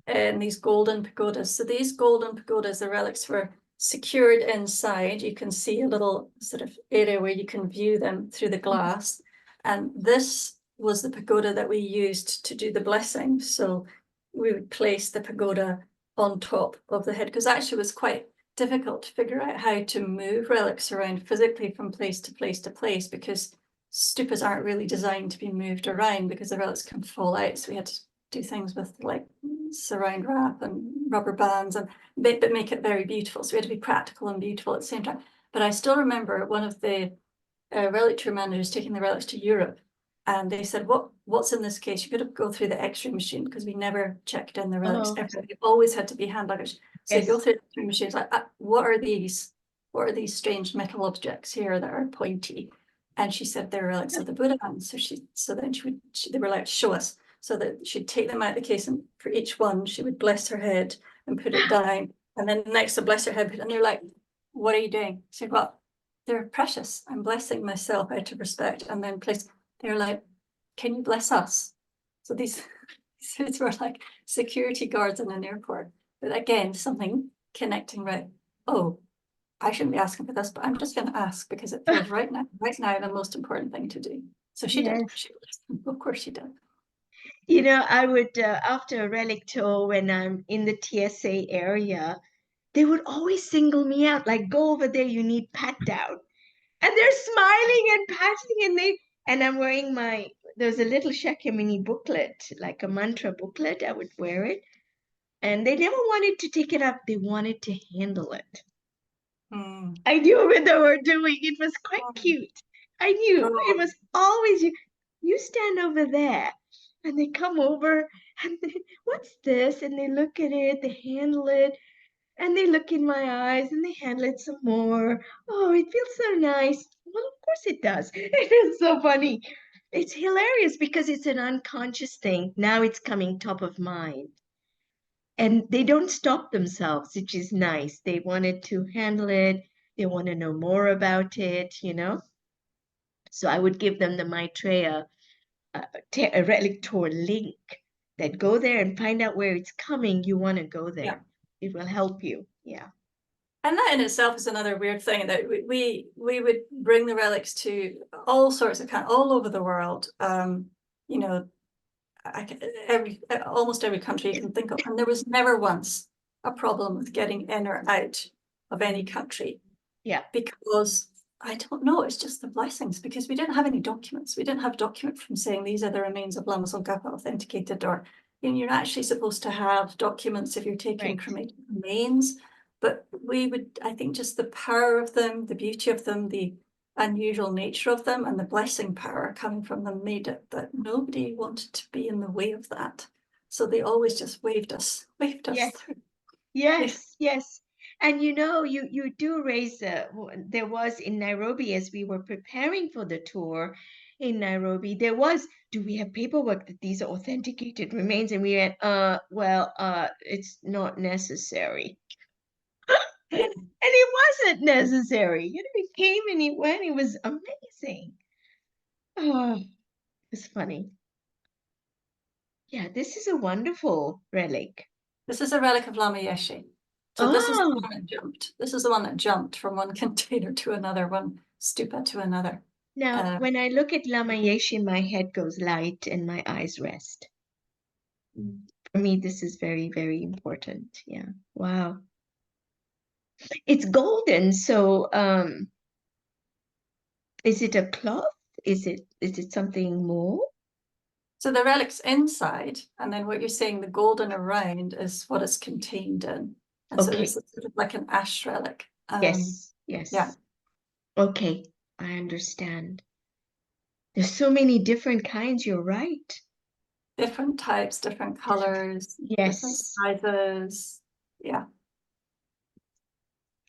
in these golden pagodas. So these golden pagodas, the relics were secured inside. You can see a little sort of area where you can view them through the glass. And this was the pagoda that we used to do the blessing. So we would place the pagoda on top of the head because actually it was quite difficult to figure out how to move relics around physically from place to place to place, because stupas aren't really designed to be moved around because the relics can fall out. So we had to do things with like saran wrap and rubber bands, and but make it very beautiful. So we had to be practical and beautiful at the same time. But I still remember one of the relic tour managers taking the relics to Europe, and they said, what's in this case? You got to go through the X-ray machine, because we never checked in the relics
Oh,
ever. It always had to be hand luggage. So you go
yes.
through the X-ray machine, it's like, what are these? What are these strange metal objects here that are pointy? And she said they're relics of the Buddha. And so then they were like, show us. So that she'd take them out of the case, and for each one, she would bless her head and put it down. And then next to bless her head, and they're like, what are you doing? She said, well, they're precious. I'm blessing myself out of respect. And then please, they're like, can you bless us? So these were like security guards in an airport. But again, something connecting, right? Oh, I shouldn't be asking for this, but I'm just going to ask because it feels right now the most important thing to do. So she did.
Yes.
Of course she did.
You know, I would, after a relic tour, when I'm in the TSA area, they would always single me out, like, go over there, you need pat down. And they're smiling and patting, and I'm wearing there's a little Shakyamuni booklet, like a mantra booklet. I would wear it. And they never wanted to take it up. They wanted to handle it.
Mm.
I knew what they were doing. It was quite cute. I knew it
Oh,
was always you. You stand over there, and they come over, and what's this? And they look at it, they handle it, and they look in my eyes, and they handle it some more. Oh, it feels so nice. Well, of course it does. It is so funny. It's hilarious because it's an unconscious thing. Now it's coming top of mind. And they don't stop themselves, which is nice. They wanted to handle it. They want to know more about it. So I would give them the Maitreya relic tour link that go there and find out where it's coming. You want to go
yeah.
there. It will help you. Yeah.
And that in itself is another weird thing, that we would bring the relics to all sorts of all over the world. You know, almost every country you can think of, and there was never once a problem with getting in or out of any country,
Yeah.
because I don't know, it's just the blessings, because we didn't have any documents. We didn't have document from saying these are the remains of Lama Zopa authenticated, or you're actually supposed to have documents if you're taking
Right.
cremated remains. But we would, I think, just the power of them, the beauty of them, the unusual nature of them, and the blessing power coming from them made it that nobody wanted to be in the way of that. So they always just waved us
Yes.
through.
Yes. Yes. And you do raise there was in Nairobi, as we were preparing for the tour in Nairobi, do we have paperwork that these are authenticated remains? And we went, well, it's not necessary.
Yeah.
And it wasn't necessary. He came and he went. It was amazing. Oh, it was funny. Yeah, this is a wonderful relic.
This is a relic of Lama Yeshe. So this is the
Oh,
one that jumped. This is the one that jumped from one container to another, one stupa to another.
now
Uh,
when I look at Lama Yeshe, my head goes light and my eyes rest. For me, this is very, very important. Yeah. Wow. It's golden. So, is it a cloth? Is it something more?
so the relic's inside, and then what you're saying, the golden around, is what it's contained in. And so
Okay.
this is sort of like an ash relic.
Yes.
Yeah,
Yes. Okay. I understand. There's so many different kinds. You're right.
different types, different
Different.
colors, different
Yes.
sizes. Yeah.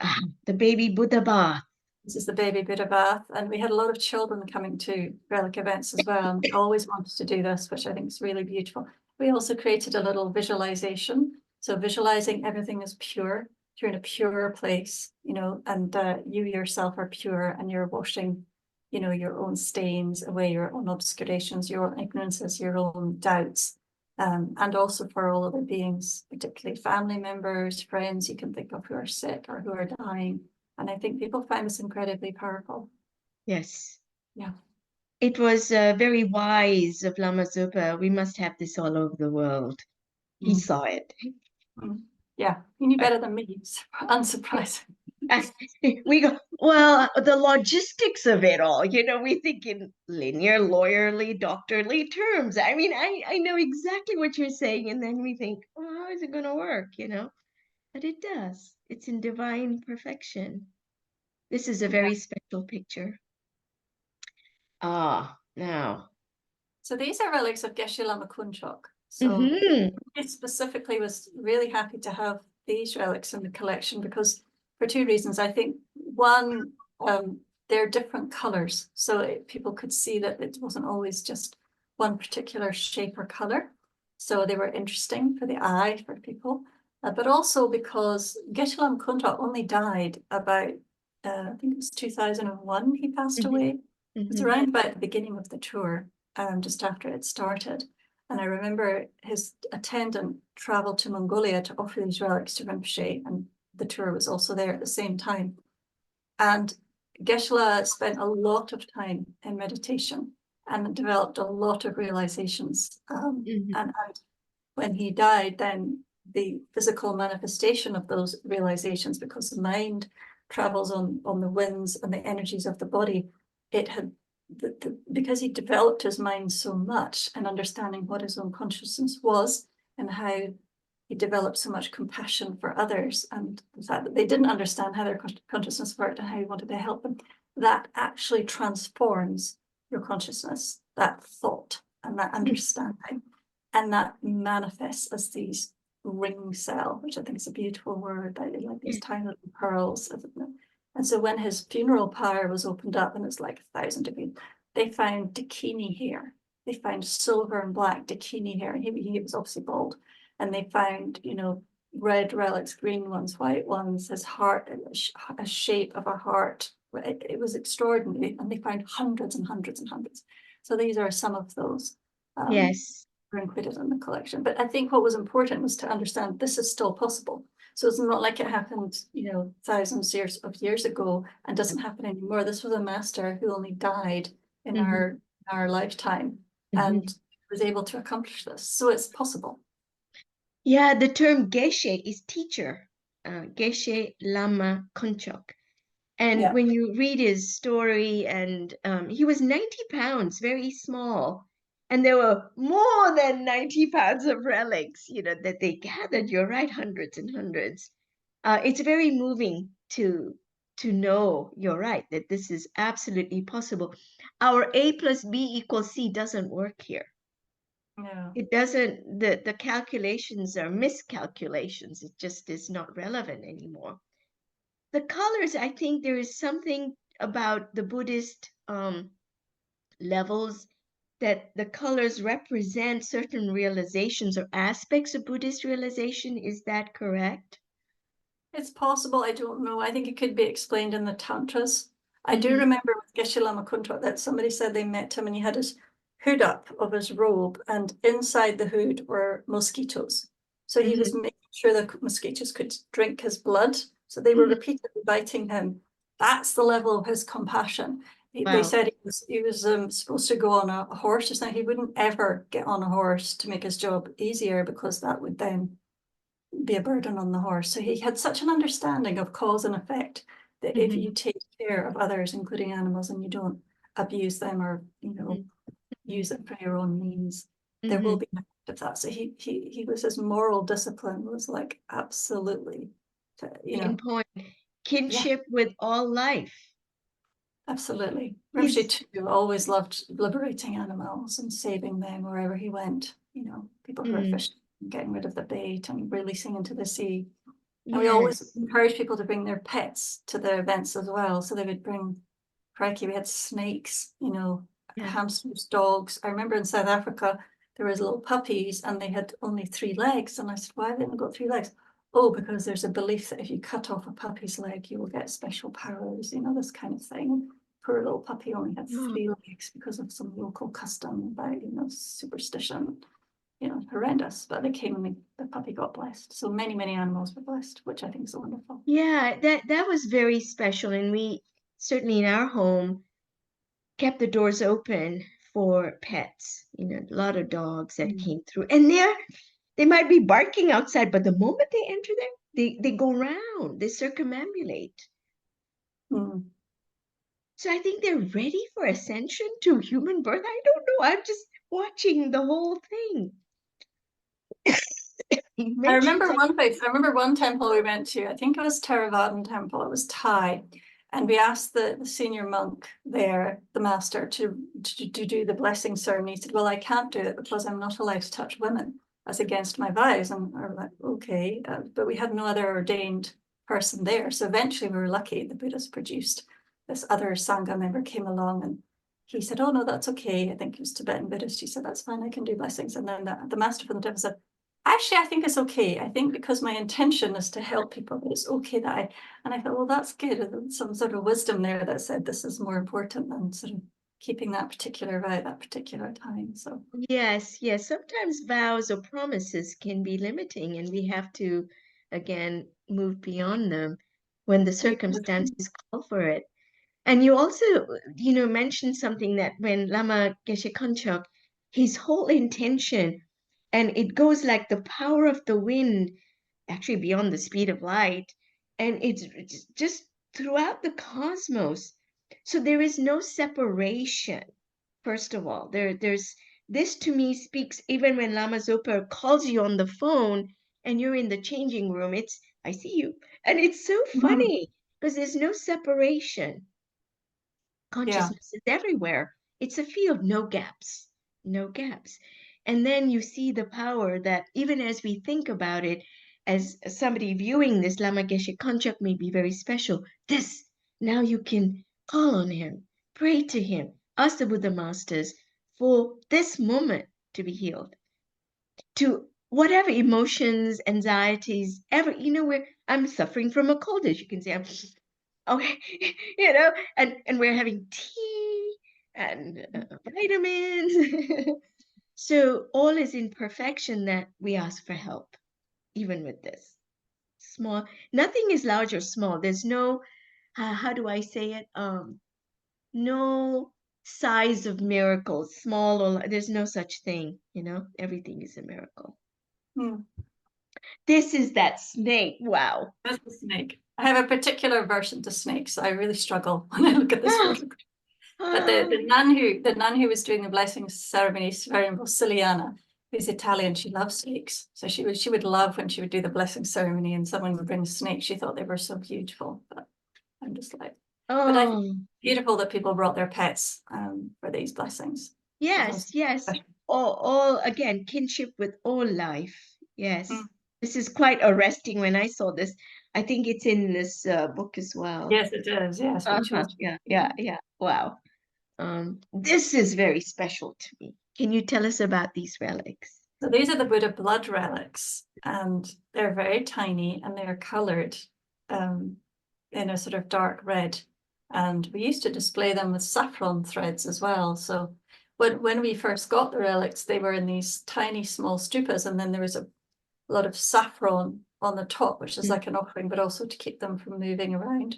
Ah, the baby Buddha bath.
This is the baby Buddha bath, and we had a lot of children coming to relic events as well, and always wanted to do this, which I think is really beautiful. We also created a little visualization, so visualizing everything is pure. You're in a pure place, and you yourself are pure, and you're washing, your own stains away, your own obscurations, your own ignorances, your own doubts, and also for all other beings, particularly family members, friends you can think of who are sick or who are dying. And I think people find this incredibly powerful.
Yes.
Yeah.
It was very wise of Lama Zopa. We must have this all over the world. He
Mm.
saw it.
Mm. Yeah, you knew better than me, unsurprising.
We go, well, the logistics of it all, we think in linear, lawyerly, doctorly terms. I mean, I know exactly what you're saying, and then we think, oh, how is it going to work, But it does. It's in divine perfection. This is a
Yeah.
very special picture. Ah, now.
So these are relics of Geshe Lama Kunchok. So
Mm-hmm.
I specifically was really happy to have these relics in the collection because for two reasons. I think one, they're different colors, so people could see that it wasn't always just one particular shape or color. So they were interesting for the eye for people, but also because Geshe Lama Kunchok only died about, I think it was 2001. He passed away. It was
Mm-hmm.
around about the beginning of the tour, just after it started. And I remember his attendant traveled to Mongolia to offer these relics to Rinpoche, and the tour was also there at the same time. And Geshe-la spent a lot of time in meditation and developed a lot of realizations.
Mm-hmm.
And when he died, then the physical manifestation of those realizations, because the mind travels on the winds and the energies of the body, it had because he developed his mind so much and understanding what his own consciousness was and how he developed so much compassion for others, and the fact that they didn't understand how their consciousness worked and how he wanted to help them, that actually transforms your consciousness, that thought and that understanding, and that manifests as these ring cell, which I think is a beautiful word, like these tiny little pearls. And so when his funeral pyre was opened up, and it's like 1,000 degrees, they found dakini hair. They found silver and black dakini hair. And he was obviously bald. And they found, red relics, green ones, white ones, his heart, a shape of a heart. It was extraordinary. And they found hundreds and hundreds and hundreds. So these are some of those.
Yes.
Were included in the collection. But I think what was important was to understand this is still possible. So it's not like it happened, thousands of years ago and doesn't happen anymore. This was a master who only died in
Mm-hmm.
our lifetime
Mm-hmm.
and was able to accomplish this. So it's possible.
Yeah, the term geshe is teacher, Geshe Lama Kunchok. And
Yeah.
when you read his story, and he was 90 pounds, very small. And there were more than 90 pounds of relics, that they gathered. You're right, hundreds and hundreds. It's very moving to know, you're right, that this is absolutely possible. Our A plus B equals C doesn't work here.
Yeah.
It doesn't, the calculations are miscalculations. It just is not relevant anymore. The colors, I think there is something about the Buddhist levels that the colors represent certain realizations or aspects of Buddhist realization. Is that correct?
It's possible. I don't know. I think it could be explained in the Tantras. I do
Mm-hmm.
remember with Geshe Lama Kuntrok that somebody said they met him and he had his hood up of his robe, and inside the hood were mosquitoes. So he was
Mm-hmm.
making sure the mosquitoes could drink his blood. So they were
Mm-hmm.
repeatedly biting him. That's the level of his compassion. They
Wow.
said he was supposed to go on a horse just now. He wouldn't ever get on a horse to make his job easier because that would then be a burden on the horse. So he had such an understanding of cause and effect that if
Mm-hmm.
you take care of others, including animals, and you don't abuse them or use them for your own means, there will
Mm-hmm.
be an effect of that. So he was, his moral discipline was like absolutely,
In point,
yeah,
kinship with all life.
absolutely. Rinpoche
He's
too always loved liberating animals and saving them wherever he went. People who were
mm,
fishing, getting rid of the bait and releasing into the sea. And we always
yes.
encourage people to bring their pets to the events as well. So they would bring, crikey, we had snakes,
Yeah.
hamsters, dogs. I remember in South Africa, there was little puppies and they had only 3 legs. And I said, why have they only got 3 legs? Oh, because there's a belief that if you cut off a puppy's leg, you will get special powers, this kind of thing. Poor little puppy only had
Oh,
3 legs because of some local custom about, superstition, horrendous, but they came and the puppy got blessed. So many, many animals were blessed, which I think is wonderful.
yeah, that was very special. And we certainly in our home kept the doors open for pets, a lot of dogs that
Mm.
came through. And They might be barking outside, but the moment they enter there, they go round, they circumambulate.
Mm.
So I think they're ready for ascension to human birth. I don't know. I'm just watching the whole thing. He
I
mentioned
remember
like,
one place, I remember one temple we went to, I think it was Theravadan temple, it was Thai. And we asked the senior monk there, the master, to do the blessing ceremony. He said, well, I can't do it because I'm not allowed to touch women. That's against my vows. And I was like, okay. But we had no other ordained person there. So eventually we were lucky. The Buddhas produced this other Sangha member came along and he said, oh, no, that's okay. I think he was Tibetan Buddhist. He said, that's fine. I can do blessings. And then the master from the temple said, actually, I think it's okay. I think because my intention is to help people, but it's okay that and I thought, well, that's good. There's some sort of wisdom there that said this is more important than sort of keeping that particular vow at that particular time. So
yes, yes. Sometimes vows or promises can be limiting, and we have to, again, move beyond them when the circumstances call for it. And you also, mentioned something that when Lama Geshe Konchok, his whole intention, and it goes like the power of the wind, actually beyond the speed of light, and it's just throughout the cosmos. So there is no separation. First of all, there's this to me speaks even when Lama Zopa calls you on the phone and you're in the changing room. It's I see you, and it's so funny because there's no separation.
yeah.
Consciousness is everywhere. It's a field, no gaps, no gaps. And then you see the power that even as we think about it, as somebody viewing this, Lama Geshe Konchak may be very special. This, now you can call on him, pray to him, ask the Buddha Masters for this moment to be healed, to whatever emotions, anxieties, ever, where I'm suffering from a cold, as you can see, I'm okay, and we're having tea and vitamins. So all is in perfection that we ask for help, even with this. Small, nothing is large or small. There's no, how do I say it? No size of miracles, small or there's no such thing, everything is a miracle.
Hmm.
This is that snake. Wow.
That's the snake. I have a particular aversion to snakes. So I really struggle when I look at this photograph. But the nun who was doing the blessing ceremony, Venerable Siciliana, who's Italian, she loves snakes. So she would love when she would do the blessing ceremony and someone would bring a snake. She thought they were so beautiful. But I'm just like, but I think
Oh,
it's beautiful that people brought their pets for these blessings.
yes,
Sometimes
yes.
special.
All again, kinship with all life.
Mm.
Yes. This is quite arresting when I saw this. I think it's in this book as well.
Yes, it is. Yes, we
Uh-huh.
chose.
Yeah, yeah, yeah. Wow. This is very special to me. Can you tell us about these relics?
So these are the Buddha blood relics, and they're very tiny and they're colored um, in a sort of dark red. And we used to display them with saffron threads as well. So when we first got the relics, they were in these tiny small stupas, and then there was a lot of saffron on the top, which is
Mm.
like an offering, but also to keep them from moving around.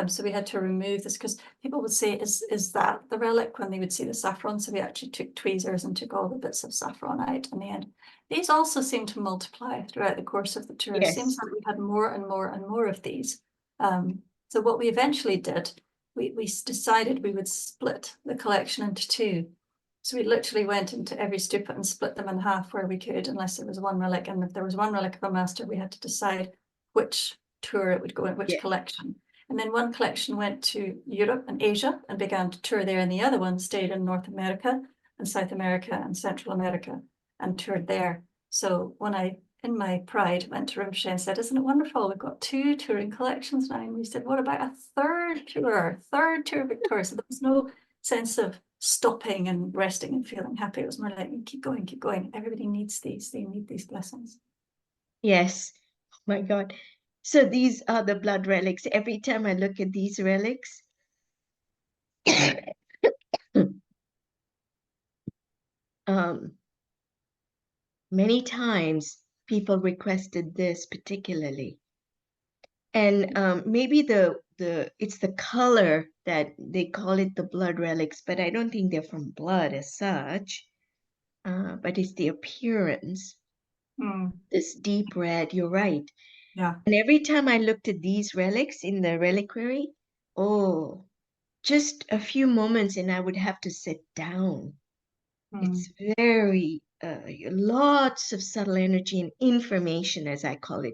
So we had to remove this because people would say, is that the relic when they would see the saffron? So we actually took tweezers and took all the bits of saffron out in the end. These also seem to multiply throughout the course of the tour. It seems
Yes.
like we had more and more and more of these. So what we eventually did, we decided we would split the collection into two. So we literally went into every stupa and split them in half where we could, unless there was one relic. And if there was one relic of a master, we had to decide which tour it would go in, which
Yeah.
collection. And then one collection went to Europe and Asia and began to tour there, and the other one stayed in North America and South America and Central America and toured there. So when I, in my pride, went to Rinpoche and said, isn't it wonderful? We've got two touring collections now. And we said, what about a third tour Victoria? So there was no sense of stopping and resting and feeling happy. It was more like, keep going, keep going. Everybody needs these. They need these blessings.
Yes. Oh my God. So these are the blood relics. Every time I look at these relics, um, many times people requested this particularly. And maybe the it's the color that they call it the blood relics, but I don't think they're from blood as such. But it's the appearance. this deep red. You're right.
Yeah.
And every time I looked at these relics in the reliquary, oh, just a few moments and I would have to sit down. It's very, lots of subtle energy and information, as I call it,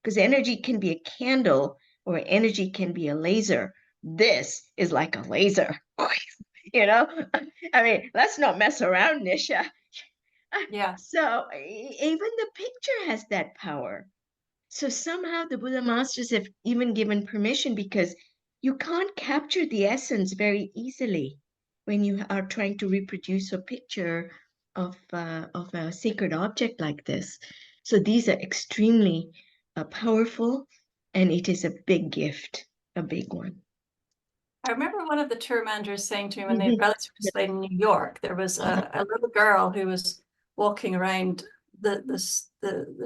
because energy can be a candle or energy can be a laser. This is like a laser, you know? I mean, let's not mess around, Nisha.
Yeah.
So even the picture has that power. So somehow the Buddha masters have even given permission because you can't capture the essence very easily when you are trying to reproduce a picture of a sacred object like this. So these are extremely powerful, and it is a big gift, a big one.
I remember one of the tour managers saying to me when the
Mhm.
relics were displayed in New York, there was a little girl who was walking around the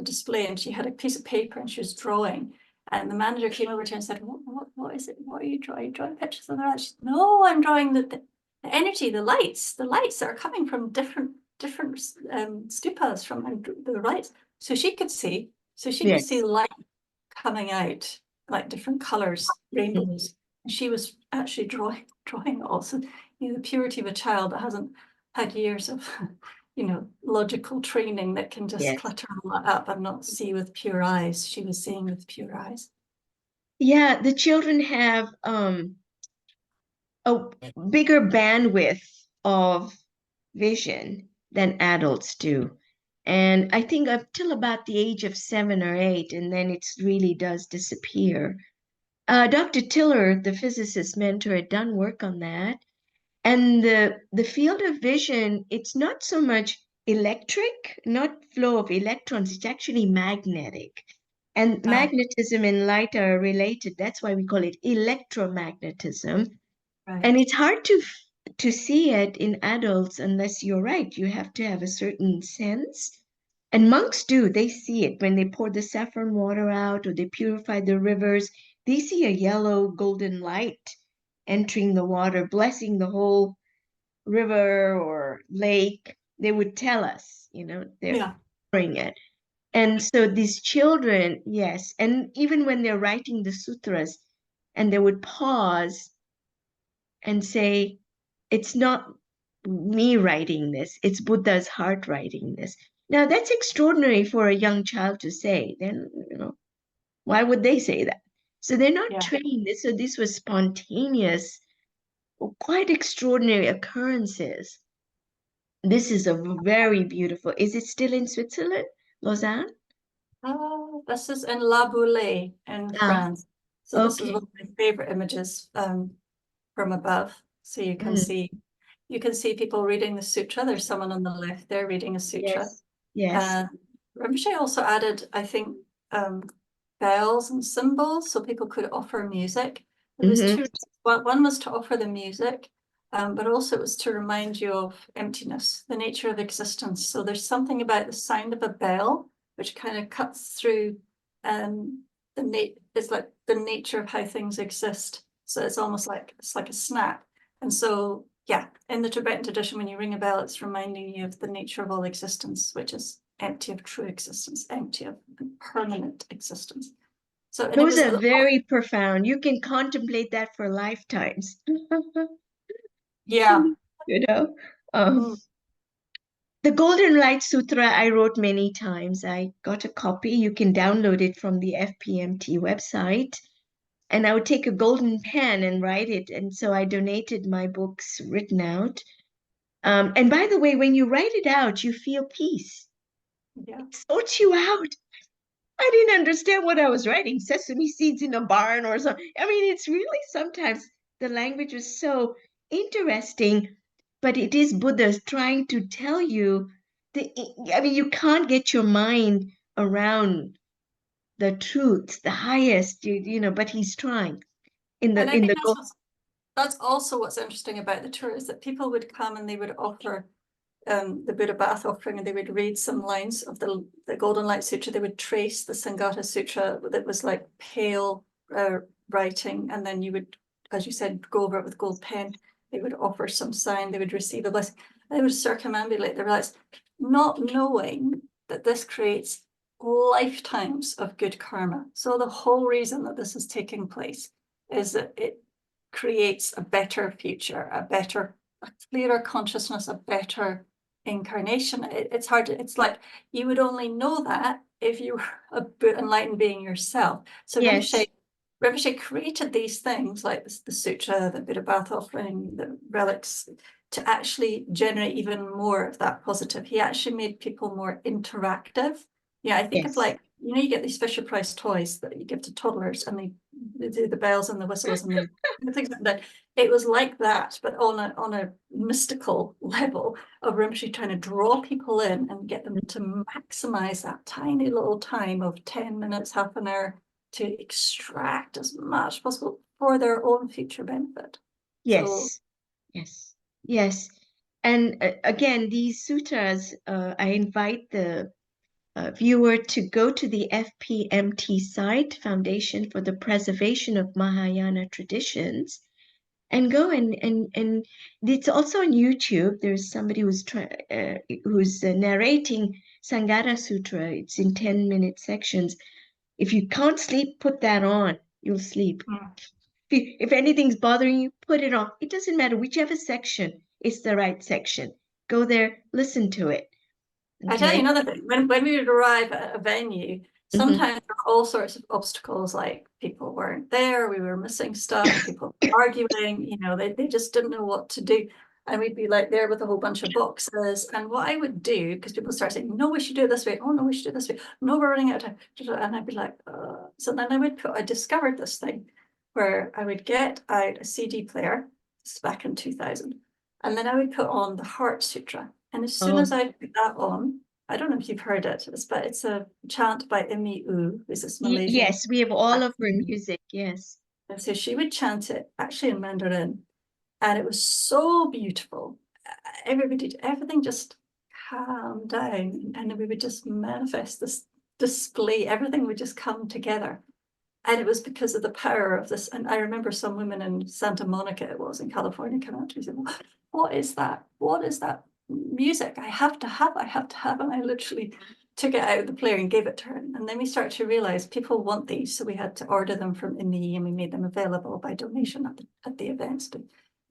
display, and she had a piece of paper and she was drawing. And the manager came over to her and said, what is it? What are you drawing? Are you drawing pictures of the relics? She said, no, I'm drawing the energy, the lights that are coming from different stupas from the lights. So she could see,
Yes.
light coming out, like different colors, rainbows. And she was actually drawing also, the purity of a child that hasn't had years of, logical training that can just
Yes.
clutter all that up and not see with pure eyes. She was seeing with pure eyes.
Yeah, the children have a bigger bandwidth of vision than adults do. And I think up till about the age of 7 or 8, and then it really does disappear. Dr. Tiller, the physicist mentor, had done work on that. And the field of vision, it's not so much electric, not flow of electrons, it's actually magnetic. And
Ah,
magnetism and light are related. That's why we call it electromagnetism. And
right.
it's hard to see it in adults unless you're right. You have to have a certain sense. And monks do. They see it when they pour the saffron water out or they purify the rivers. They see a yellow golden light entering the water, blessing the whole river or lake. They would tell us, they're
Yeah.
pouring it. And so these children, yes, and even when they're writing the sutras, and they would pause and say, it's not me writing this, it's Buddha's heart writing this. Now, that's extraordinary for a young child to say. Then, why would they say that? So they're not
Yeah.
trained. So this was spontaneous, quite extraordinary occurrences. This is a very beautiful. Is it still in Switzerland, Lausanne?
Oh, this is in La Boulée in
Ah,
France. So this is
okay.
one of my favorite images from above. So
Mm,
you can see people reading the sutra. There's someone on the left there reading a sutra.
yes, yes.
Rinpoche also added, I think, bells and cymbals so people could offer music. There was
Hmm.
two. One was to offer the music, but also it was to remind you of emptiness, the nature of existence. So there's something about the sound of a bell which kind of cuts through it's like the nature of how things exist. So it's almost like a snap. And so, yeah, in the Tibetan tradition, when you ring a bell, it's reminding you of the nature of all existence, which is empty of true existence, empty of permanent existence. So, and it
Those
was,
are very profound. You can contemplate that for lifetimes.
yeah.
You know, um,
Mm,
the Golden Light Sutra I wrote many times. I got a copy. You can download it from the FPMT website. And I would take a golden pen and write it. And so I donated my books written out. And by the way, when you write it out, you feel peace.
yeah.
It sorts you out. I didn't understand what I was writing, sesame seeds in a barn or something. I mean, it's really sometimes the language is so interesting, but it is Buddha trying to tell you I mean, you can't get your mind around the truths, the highest, but he's trying in
And
the
I
in
think
the goal.
that's also what's interesting about the tour is that people would come and they would offer the Buddha bath offering and they would read some lines of the Golden Light Sutra. They would trace the Sangata Sutra that was like pale writing. And then you would, as you said, go over it with gold pen. They would offer some sign. They would receive a blessing. They would circumambulate the relics, not knowing that this creates lifetimes of good karma. So the whole reason that this is taking place is that it creates a better future, a clearer consciousness, a better incarnation. It's hard it's like you would only know that if you were a enlightened being yourself. So
Yes.
Rinpoche created these things like the sutra, the Buddha bath offering, the relics, to actually generate even more of that positive. He actually made people more interactive. Yeah, I think of
Yes.
like, you get these Fisher Price toys that you give to toddlers and they do the bells and the whistles and the things like that. It was like that, but on a mystical level of Rinpoche trying to draw people in and get them to maximize that tiny little time of 10 minutes, half an hour, to extract as much as possible for their own future benefit. So
Yes. Yes. Yes. And again, these sutras, I invite the viewer to go to the FPMT site, Foundation for the Preservation of Mahayana Traditions, and go and it's also on YouTube. There's somebody who's narrating Sangara Sutra. It's in 10-minute sections. If you can't sleep, put that on. You'll sleep. If anything's bothering you, put it on. It doesn't matter, whichever section is the right section. Go there, listen to it.
I tell you
Okay.
another thing, when we would arrive at a venue,
Hmm.
sometimes there were all sorts of obstacles, like people weren't there, we were missing stuff, people were arguing, they just didn't know what to do. And we'd be like there with a whole bunch of boxes. And what I would do, because people start saying, no, we should do it this way. Oh, no, we should do it this way. No, we're running out of time. And I'd be like, so then I discovered this thing where I would get out a CD player, this is back in 2000, and then I would put on the Heart Sutra. And as soon as
Oh,
I put that on, I don't know if you've heard it, but it's a chant by Imi U, who's this Malaysian.
yes, we have all of her music. Yes.
And so she would chant it actually in Mandarin, and it was so beautiful. Everything just calmed down, and we would just manifest this display. Everything would just come together. And it was because of the power of this. And I remember some women in Santa Monica, it was in California, came out to me and said, what is that? What is that music? I have to have. And I literally took it out of the player and gave it to her. And then we started to realize people want these. So we had to order them from IMI and we made them available by donation at the events. But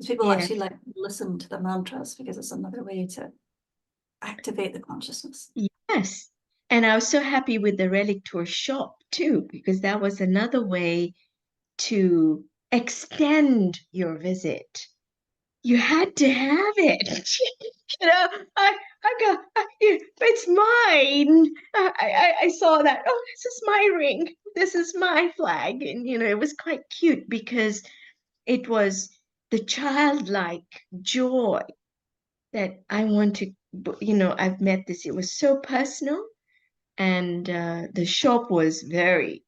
people
Yes.
actually like to listen to the mantras because it's another way to activate the consciousness.
Yes. And I was so happy with the Relic Tour shop too, because that was another way to extend your visit. You had to have it. It's mine. I saw that. Oh, this is my ring. This is my flag. And, it was quite cute because it was the childlike joy that I want to, I've met this. It was so personal. And the shop was very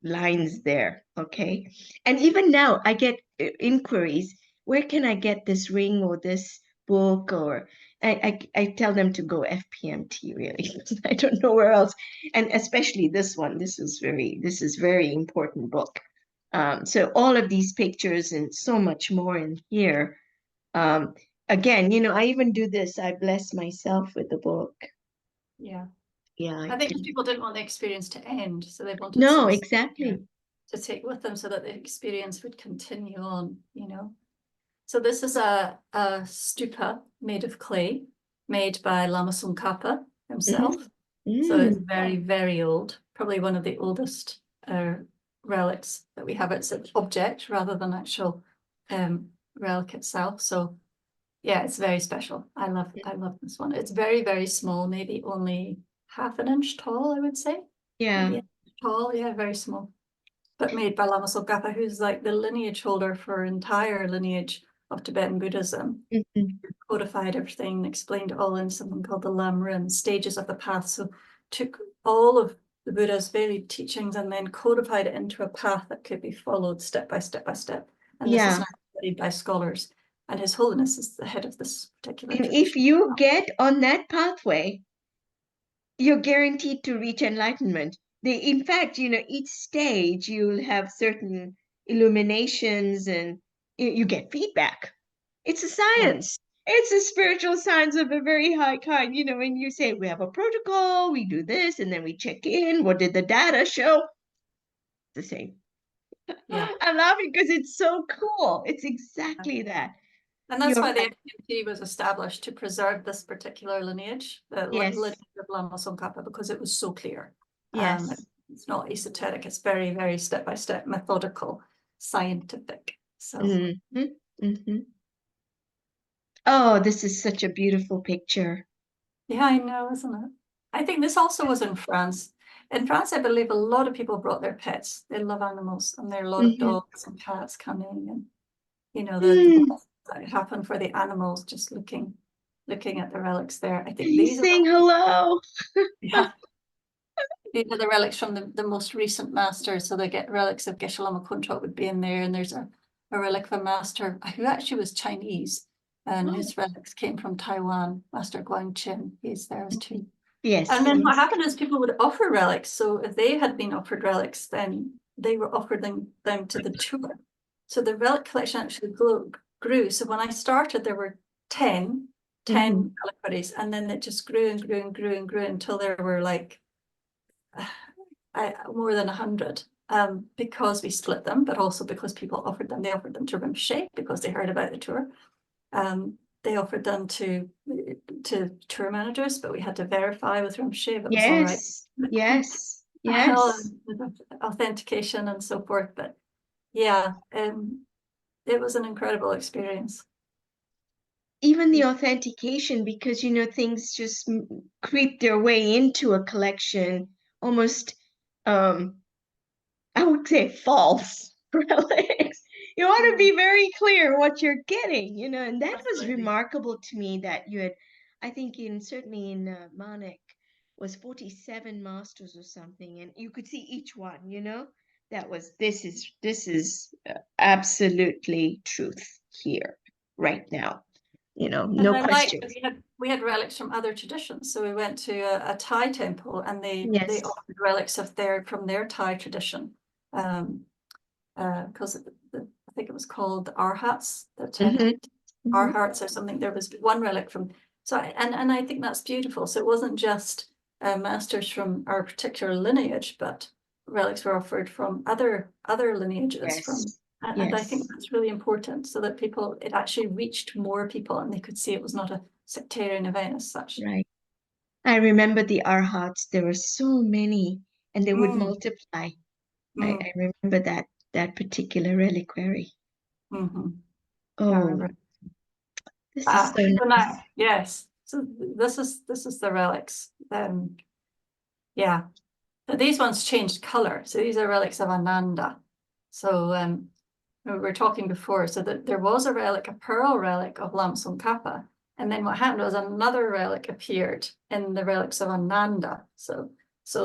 lines there. Okay. And even now, I get inquiries, where can I get this ring or this book? Or I tell them to go FPMT, really. I don't know where else. And especially this one. This is very important book. So all of these pictures and so much more in here. Um, Again, I even do this. I bless myself with the book.
Yeah.
Yeah, I
I think
can.
people didn't want the experience to end, so they wanted
No,
something
exactly.
to take with them so that the experience would continue on. So this is a stupa made of clay, made by Lama Tsongkhapa
Mm,
himself. So it's
mm,
very, very old, probably one of the oldest relics that we have. It's an object rather than actual relic itself. So yeah, it's very special. I love this one. It's very, very small, maybe only half an inch tall, I would say.
yeah.
Maybe an inch tall, yeah, very small. But made by Lama Tsongkhapa, who's like the lineage holder for entire lineage of Tibetan Buddhism.
Mhm.
Codified everything, explained it all in something called the Lamrim, stages of the path. So took all of the Buddha's varied teachings and then codified it into a path that could be followed step by step by step. And this is
Yeah.
now studied by scholars. And His Holiness is the head of this particular
And if
tradition.
you get on that pathway, you're guaranteed to reach enlightenment. In fact, each stage you'll have certain illuminations and you get feedback. It's a
Yeah.
science. It's a spiritual science of a very high kind. When you say we have a protocol, we do this, and then we check in. What did the data show? The same.
Yeah.
I'm laughing because it's so cool. It's exactly that.
And that's
You're
why the
right.
FTMT was established, to preserve this particular lineage, the lineage
Yes.
of Lama Zopa, because it was so clear.
Yes.
It's not esoteric, it's very, very step-by-step, methodical, scientific. So
Mm-hmm. Mm-hmm. Oh, this is such a beautiful picture.
yeah, I know, isn't it? I think this also was in France. In France, I believe a lot of people brought their pets. They love animals, and there are a lot of
Mm-hmm.
dogs and cats coming, and the
Mm.
blessings that happen for the animals, just looking at the relics there. I think
He's
these are
saying hello.
yeah, these are the relics from the most recent master. So they get relics of Geshe Lama Kuntrot would be in there, and there's a relic of a master who actually was Chinese, and
Oh,
his relics came from Taiwan, Master Guangqin. He's there too. And
yes,
then what
yes.
happened is people would offer relics. So if they had been offered relics, then they were offered them to the tour. So the relic collection actually grew. So when I started, there were 10,
Mm-hmm.
10 reliquaries, and then it just grew and grew and grew and grew until there were like more than 100. Because we split them, but also because people offered them. They offered them to Rinpoche because they heard about the tour. They offered them to tour managers, but we had to verify with Rinpoche if it was all right.
Yes, yes, yes.
Authentication and so forth. But yeah, it was an incredible experience.
Even the authentication, because things just creep their way into a collection, almost um I would say false relics. You want to
Mm,
be very clear what you're getting, and that was
absolutely.
remarkable to me that you had, I think certainly in Manek was 47 masters or something, and you could see each one, that was, this is absolutely truth here, right now,
And
no
I like that
questions.
we had relics from other traditions. So we went to a Thai temple, and they
Yes.
offered relics from their Thai tradition. Um, because I think it was called the Arhats, the
Hmm.
Thai
Hmm.
Arhats or something. There was one relic from and I think that's beautiful. So it wasn't just masters from our particular lineage, but relics were offered from other lineages from.
Yes.
And I think
Yes.
that's really important, so that it actually reached more people, and they could see it was not a sectarian event as such.
Right. I remember the arhats. There were so many, and they would
Mm,
multiply. I,
mm,
I remember that particular reliquary.
mm-hmm. I
Oh,
remember.
this is so
So now,
nice.
yes. So this is the relics. Yeah. But these ones changed color. So these are relics of Ananda. So we were talking before, so that there was a relic, a pearl relic of Lamson Kappa. And then what happened was another relic appeared in the relics of Ananda. So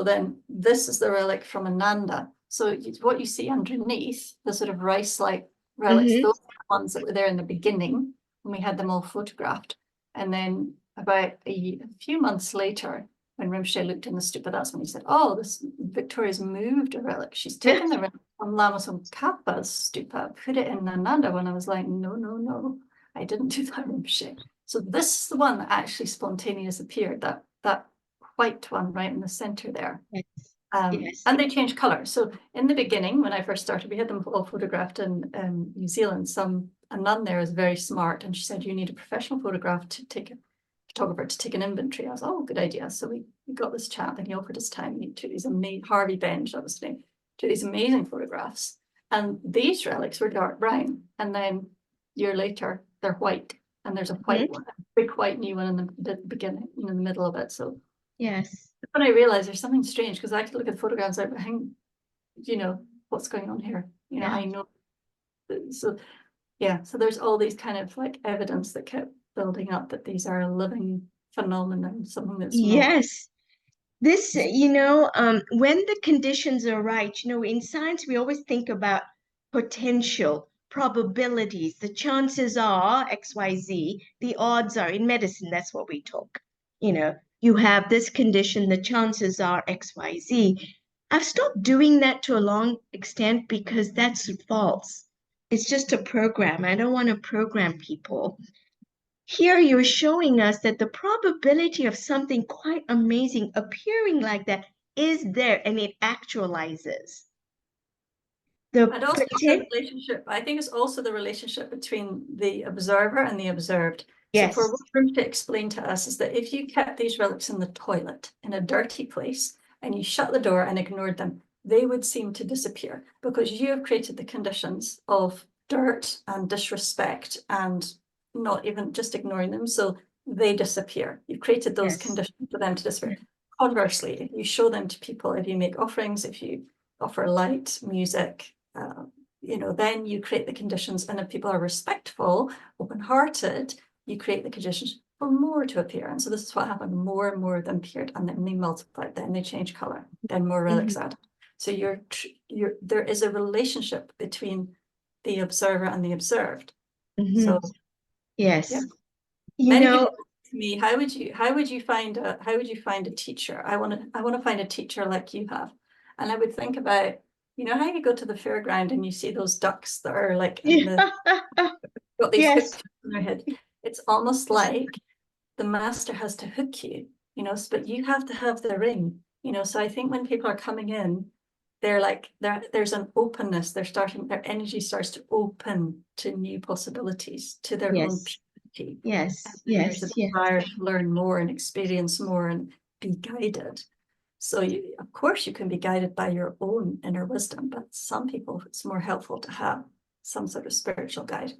then this is the relic from Ananda. So what you see underneath, the sort of rice-like relics,
Mm-hmm.
those are the ones that were there in the beginning when we had them all photographed. And then about a few months later, when Rinpoche looked in the stupa, that's when he said, "Oh, this Victoria's moved a relic. She's taken the relic from Lama Kappa's stupa, put it in Ananda." When I was like, "No, no, no, I didn't do that, Rinpoche." So this is the one that actually spontaneously appeared, that white one right in the center there.
Yes. Yes.
And they changed color. So in the beginning, when I first started, we had them all photographed in New Zealand. A nun there is very smart, and she said, "You need a professional photographer to take an inventory." I was, "Oh, good idea." So we got this chap, and he offered his time. He took these amazing, Harvey Benj, that was his name, took these amazing photographs. And these relics were dark brown. And then a year later, they're white. And there's a white
Mhm.
one, a big white new one in the beginning, in the middle of it. So
Yes.
when I realized there's something strange, because I could look at photographs and hang, what's going on here?
Yeah.
I know. So yeah, so there's all these kind of like evidence that kept building up that these are a living phenomenon, something that's not.
Yes. This, when the conditions are right, in science, we always think about potential, probabilities. The chances are XYZ, the odds are in medicine, that's what we talk. You have this condition, the chances are XYZ. I've stopped doing that to a long extent because that's false. It's just a program. I don't want to program people. here you're showing us that the probability of something quite amazing appearing like that is there and it actualizes. The
And also the
potential,
relationship, I think it's also the relationship between the observer and the observed. So for
yes,
what Rim to explain to us is that if you kept these relics in the toilet in a dirty place and you shut the door and ignored them, they would seem to disappear because you have created the conditions of dirt and disrespect and not even just ignoring them. So they disappear. You've created those
yes,
conditions for them to disappear. Conversely, if you show them to people, if you make offerings, if you offer light, music, then you create the conditions. And if people are respectful, open-hearted, you create the conditions for more to appear. And so this is what happened. More and more of them appeared, and then they multiplied, then they change color, then more relics added. So there is a relationship between the observer and the observed. So yeah,
yes. You
many people
know,
ask me, how would you find a teacher? I want to find a teacher like you have. And I would think about, how you go to the fairground and you see those ducks that are like got these
yes,
hooks on their head. It's almost like the master has to hook you, but you have to have the ring, So I think when people are coming in, they're like, there's an openness. Their energy starts to open to new possibilities, to their own
yes,
purity. And
yes,
then there's a
yes, yes.
desire to learn more and experience more and be guided. So of course you can be guided by your own inner wisdom, but some people it's more helpful to have some sort of spiritual guide.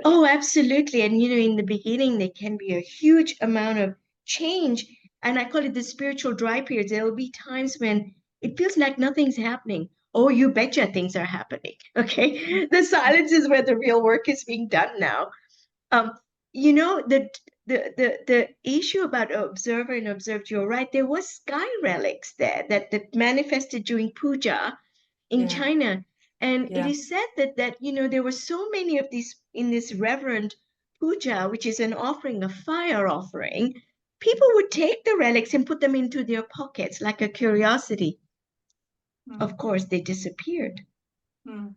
Oh, absolutely. And in the beginning, there can be a huge amount of change. And I call it the spiritual dry periods. There will be times when it feels like nothing's happening. Oh, you betcha things are happening. Okay. The silence is where the real work is being done now. Um, the issue about observer and observed, you're right. There was sky relics there that manifested during puja in
Yeah,
China. And it
yeah.
is said that there were so many of these in this reverent puja, which is an offering, a fire offering. People would take the relics and put them into their pockets like a curiosity.
Mm,
Of course, they disappeared.
mm,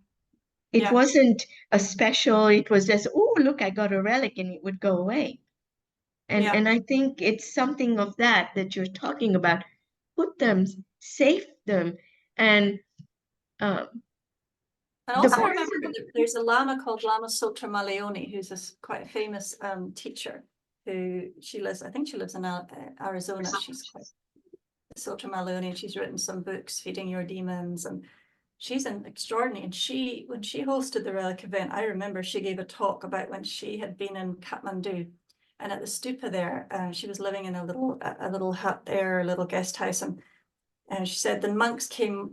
It
yeah.
wasn't a special, it was just, oh, look, I got a relic, and it would go away. And
Yeah.
and I think it's something of that you're talking about. Put them, save them, and um,
And
the
also
point.
remember that there's a Lama called Lama Zopa Maleoni, who's quite a famous teacher I think she lives in Arizona. She's quite Zopa Maleoni, and she's written some books, Feeding Your Demons, and she's an extraordinary. And when she hosted the Relic event, I remember she gave a talk about when she had been in Kathmandu, and at the stupa there, she was living in a little hut there, a little guest house, and she said the monks came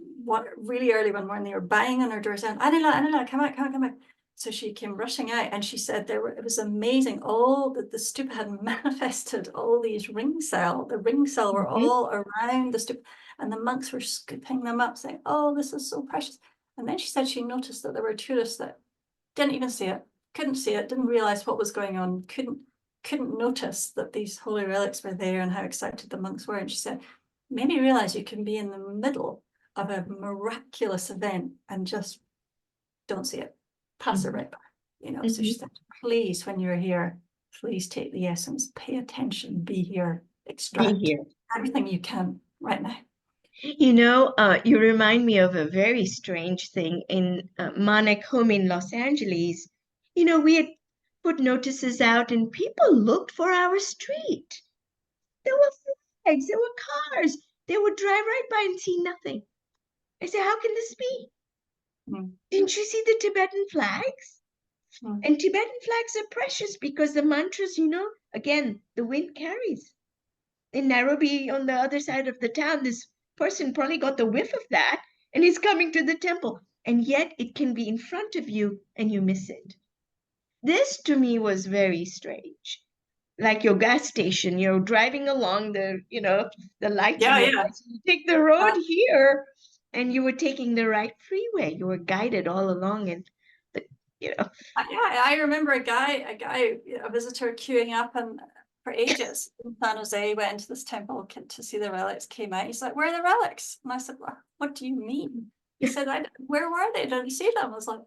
really early one morning. They were banging on her door saying, Anila, Anila, come out, come out, come out. So she came rushing out, and she said it was amazing. All that the stupa had manifested, all these the ring cell were
Mhm,
all around the stupa, and the monks were scooping them up, saying, oh, this is so precious. And then she said she noticed that there were tourists that didn't even see it, couldn't see it, didn't realize what was going on, couldn't notice that these holy relics were there and how excited the monks were. And she said, made me realize you can be in the middle of a miraculous event and just don't see it, pass it
mhm,
right by. So she
mhm.
said, please, when you're here, please take the essence, pay attention, be here,
Be
extract
here.
everything you can right now.
You remind me of a very strange thing in Manek home in Los Angeles. We had put notices out and people looked for our street. There were flags, there were cars. They would drive right by and see nothing. I said, how can this be?
Mm,
Didn't you see the Tibetan flags?
mm,
And Tibetan flags are precious because the mantras, again, the wind carries. In Nairobi, on the other side of the town, this person probably got the whiff of that and he's coming to the temple. And yet it can be in front of you and you miss it. This to me was very strange. Like your gas station, you're driving along the lights
yeah,
are
yeah.
red. You take the road
Uh,
here and you were taking the right freeway. You were guided all along and the, you know,
I remember a visitor queuing up and for ages in San Jose, went into this temple to see the relics, came out. He's like, where are the relics? And I said, what do you mean? He said, where were they? Didn't you see them? I was like,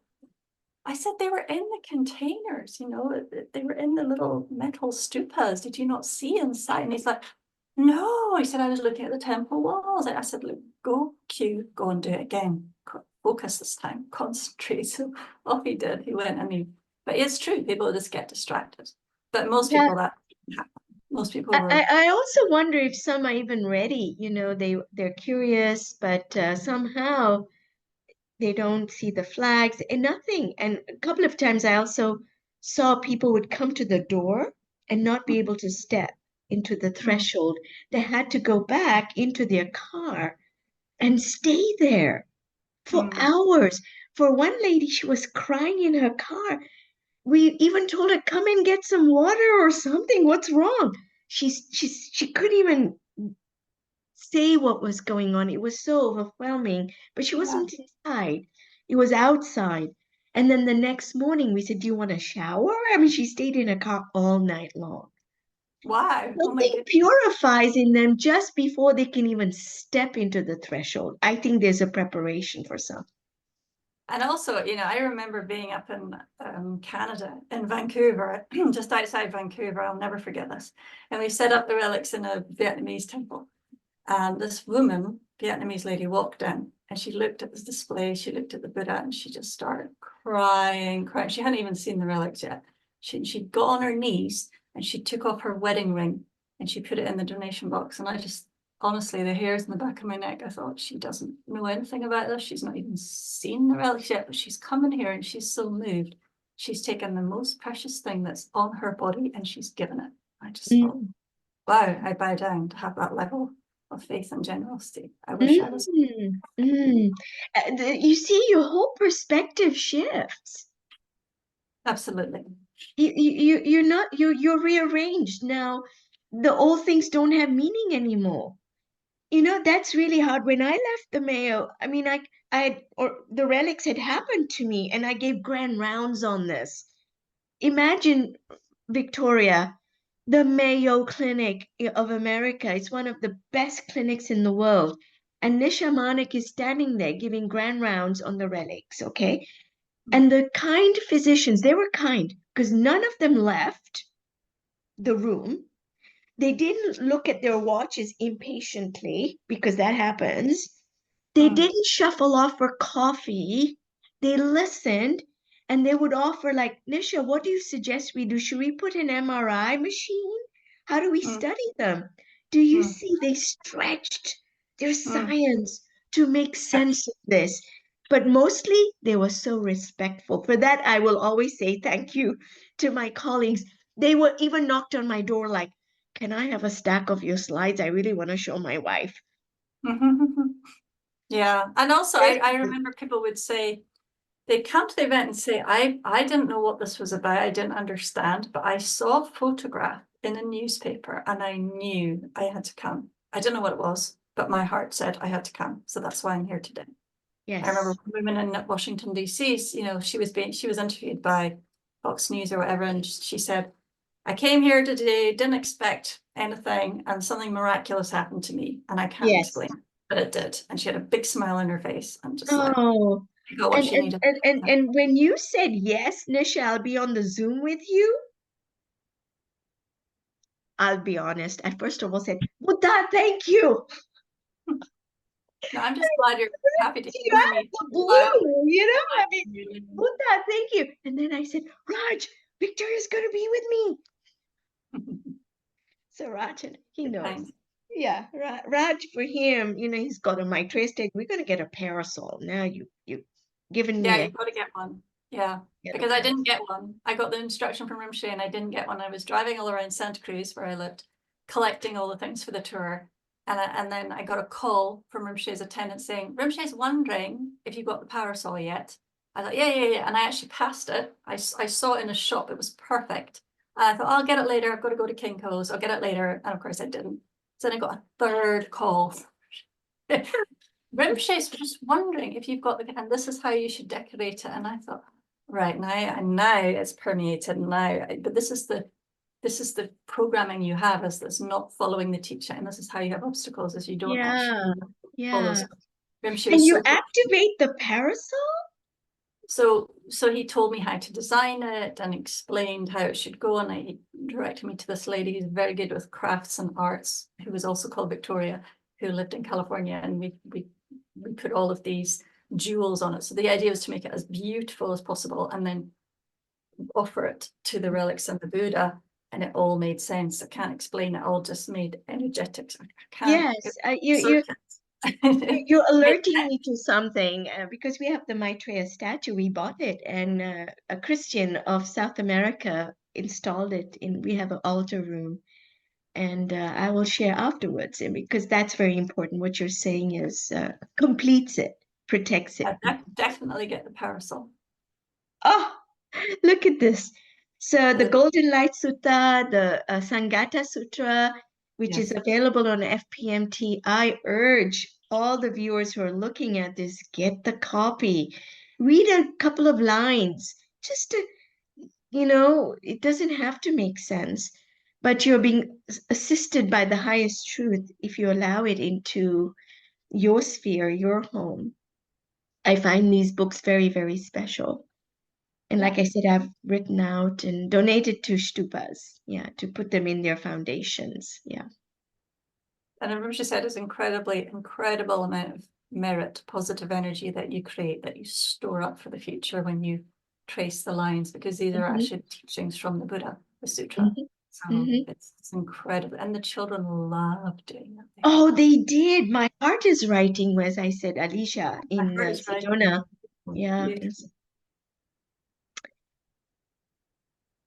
I said, they were in the containers, you know, they were in the little metal stupas. Did you not see inside? And he's like, no. He said, I was looking at the temple walls. I said, look, go Q, go and do it again. Focus this time, concentrate. So off he did. He went and but it's true, people just get distracted. But most
Yeah.
people, that didn't happen. Most people were.
I also wonder if some are even ready. You know, they're curious, but somehow they don't see the flags and nothing. And a couple of times I also saw people would come to the door and not be able to step into the
Mm,
threshold. They had to go back into their car and stay there for
mm,
hours. For one lady, she was crying in her car. We even told her, come and get some water or something. What's wrong? She couldn't even say what was going on. It was so overwhelming, but she
yeah.
wasn't inside. It was outside. And then the next morning we said, do you want a shower? I mean, she stayed in a car all night long.
Wow. Oh my
Something
goodness.
purifies in them just before they can even step into the threshold. I think there's a preparation for some.
And also, you know, I remember being up in Canada, in Vancouver, just outside Vancouver. I'll never forget this. And we set up the relics in a Vietnamese temple. And this woman, Vietnamese lady, walked in and she looked at this display. She looked at the Buddha and she just started crying, crying. She hadn't even seen the relics yet. She got on her knees and she took off her wedding ring and she put it in the donation box. And I just, honestly, the hairs in the back of my neck, I thought, she doesn't know anything about this. She's not even seen the relics yet, but she's coming here and she's so moved. She's taken the most precious thing that's on her body and she's given it. I just thought,
Mm,
wow, I bow down to have that level of faith and generosity. I wish I was.
mm, mm. You see, your whole perspective shifts.
Absolutely.
You're rearranged now. The old things don't have meaning anymore. You know, that's really hard. When I left the Mayo, I mean, or the relics had happened to me, and I gave grand rounds on this. Imagine, Victoria, the Mayo Clinic of America is one of the best clinics in the world. And nishamanek is standing there giving grand rounds on the relics, okay? And the kind physicians, they were kind because none of them left the room. They didn't look at their watches impatiently because that happens. They
Mm,
didn't shuffle off for coffee. They listened and they would offer, like, Nisha, what do you suggest we do? Should we put an MRI machine? How do we
mm,
study them? Do you
mm,
see they stretched their
mm.
science to make
Yeah.
sense of this? But mostly they were so respectful. For that, I will always say thank you to my colleagues. They were even knocked on my door like, can I have a stack of your slides? I really want to show my wife.
Yeah. And also,
Yes.
I remember people would say, they come to the event and say, I didn't know what this was about. I didn't understand, but I saw a photograph in a newspaper and I knew I had to come. I didn't know what it was, but my heart said I had to come. So that's why I'm here today. I remember
Yes.
a woman in Washington, D.C., you know, she was interviewed by Fox News or whatever, and she said, I came here today, didn't expect anything, and something miraculous happened to me, and I can't
Yes.
explain it, but it did. And she had a big smile on her face and just like,
Oh,
I got what she needed.
and when you said yes, Nisha, I'll be on the Zoom with you. I'll be honest. I first of all said, Buddha, thank you.
No, I'm just glad you're happy to
You
hear
out of
me
the
loud.
blue, you know? I mean,
Really.
Buddha, thank you. And then I said, Raj, Victoria's going to be with me. So Raj, he knows.
Thanks.
Yeah, Raj for him, you know, he's got a Maitreya state. We're going to get a parasol. Now you given
Yeah,
me a
you've got to get one. Yeah,
get a
because I
parasol.
didn't get one. I got the instruction from Rimshay and I didn't get one. I was driving all around Santa Cruz where I lived, collecting all the things for the tour. And then I got a call from Rimshay's attendant saying, Rimshay's wondering if you got the parasol yet. I thought, yeah. And I actually passed it. I saw it in a shop. It was perfect. And I thought, I'll get it later. I've got to go to Kinko's. I'll get it later. And of course I didn't. So then I got a third call. Rimshay's just wondering if you've got the, and this is how you should decorate it. And I thought, right now it's permeated now, but this is the programming you have is this not following the teacher, and this is how you have obstacles is you don't
Yeah,
actually follow.
yeah.
So Rimshay
And
was
you
so
activate the parasol?
So he told me how to design it and explained how it should go. And he directed me to this lady who's very good with crafts and arts, who was also called Victoria, who lived in California. And we put all of these jewels on it. So the idea was to make it as beautiful as possible and then offer it to the relics and the Buddha. And it all made sense. I can't explain it. All just made energetics. I can't.
Yes,
Circuits.
you're alerting me to something because we have the Maitreya statue. We bought it, and a Christian of South America installed it in. We have an altar room, and I will share afterwards. And because that's very important. What you're saying is completes it, protects it.
I definitely get the parasol.
Oh, look at this. So the
The,
Golden Light Sutta, the Sangata Sutra, which is
yes.
available on FPMT, I urge all the viewers who are looking at this, get the copy. Read a couple of lines, just to, it doesn't have to make sense, but you're being assisted by the highest truth if you allow it into your sphere, your home. I find these books very, very special. And
Yeah.
like I said, I've written out and donated to stupas, yeah, to put them in their foundations. Yeah.
And I remember she said it's incredible amount of merit, positive energy that you create, that you store up for the future when you trace the lines, because these are
Hmm.
actually teachings from the Buddha, the Sutra.
Hmm.
So
Hmm.
it's incredible. And the children love doing that. They
Oh,
love
they did. My heart is writing, as I said, Alicia,
my
in
heart is writing.
Sedona. Yeah.
Beautiful.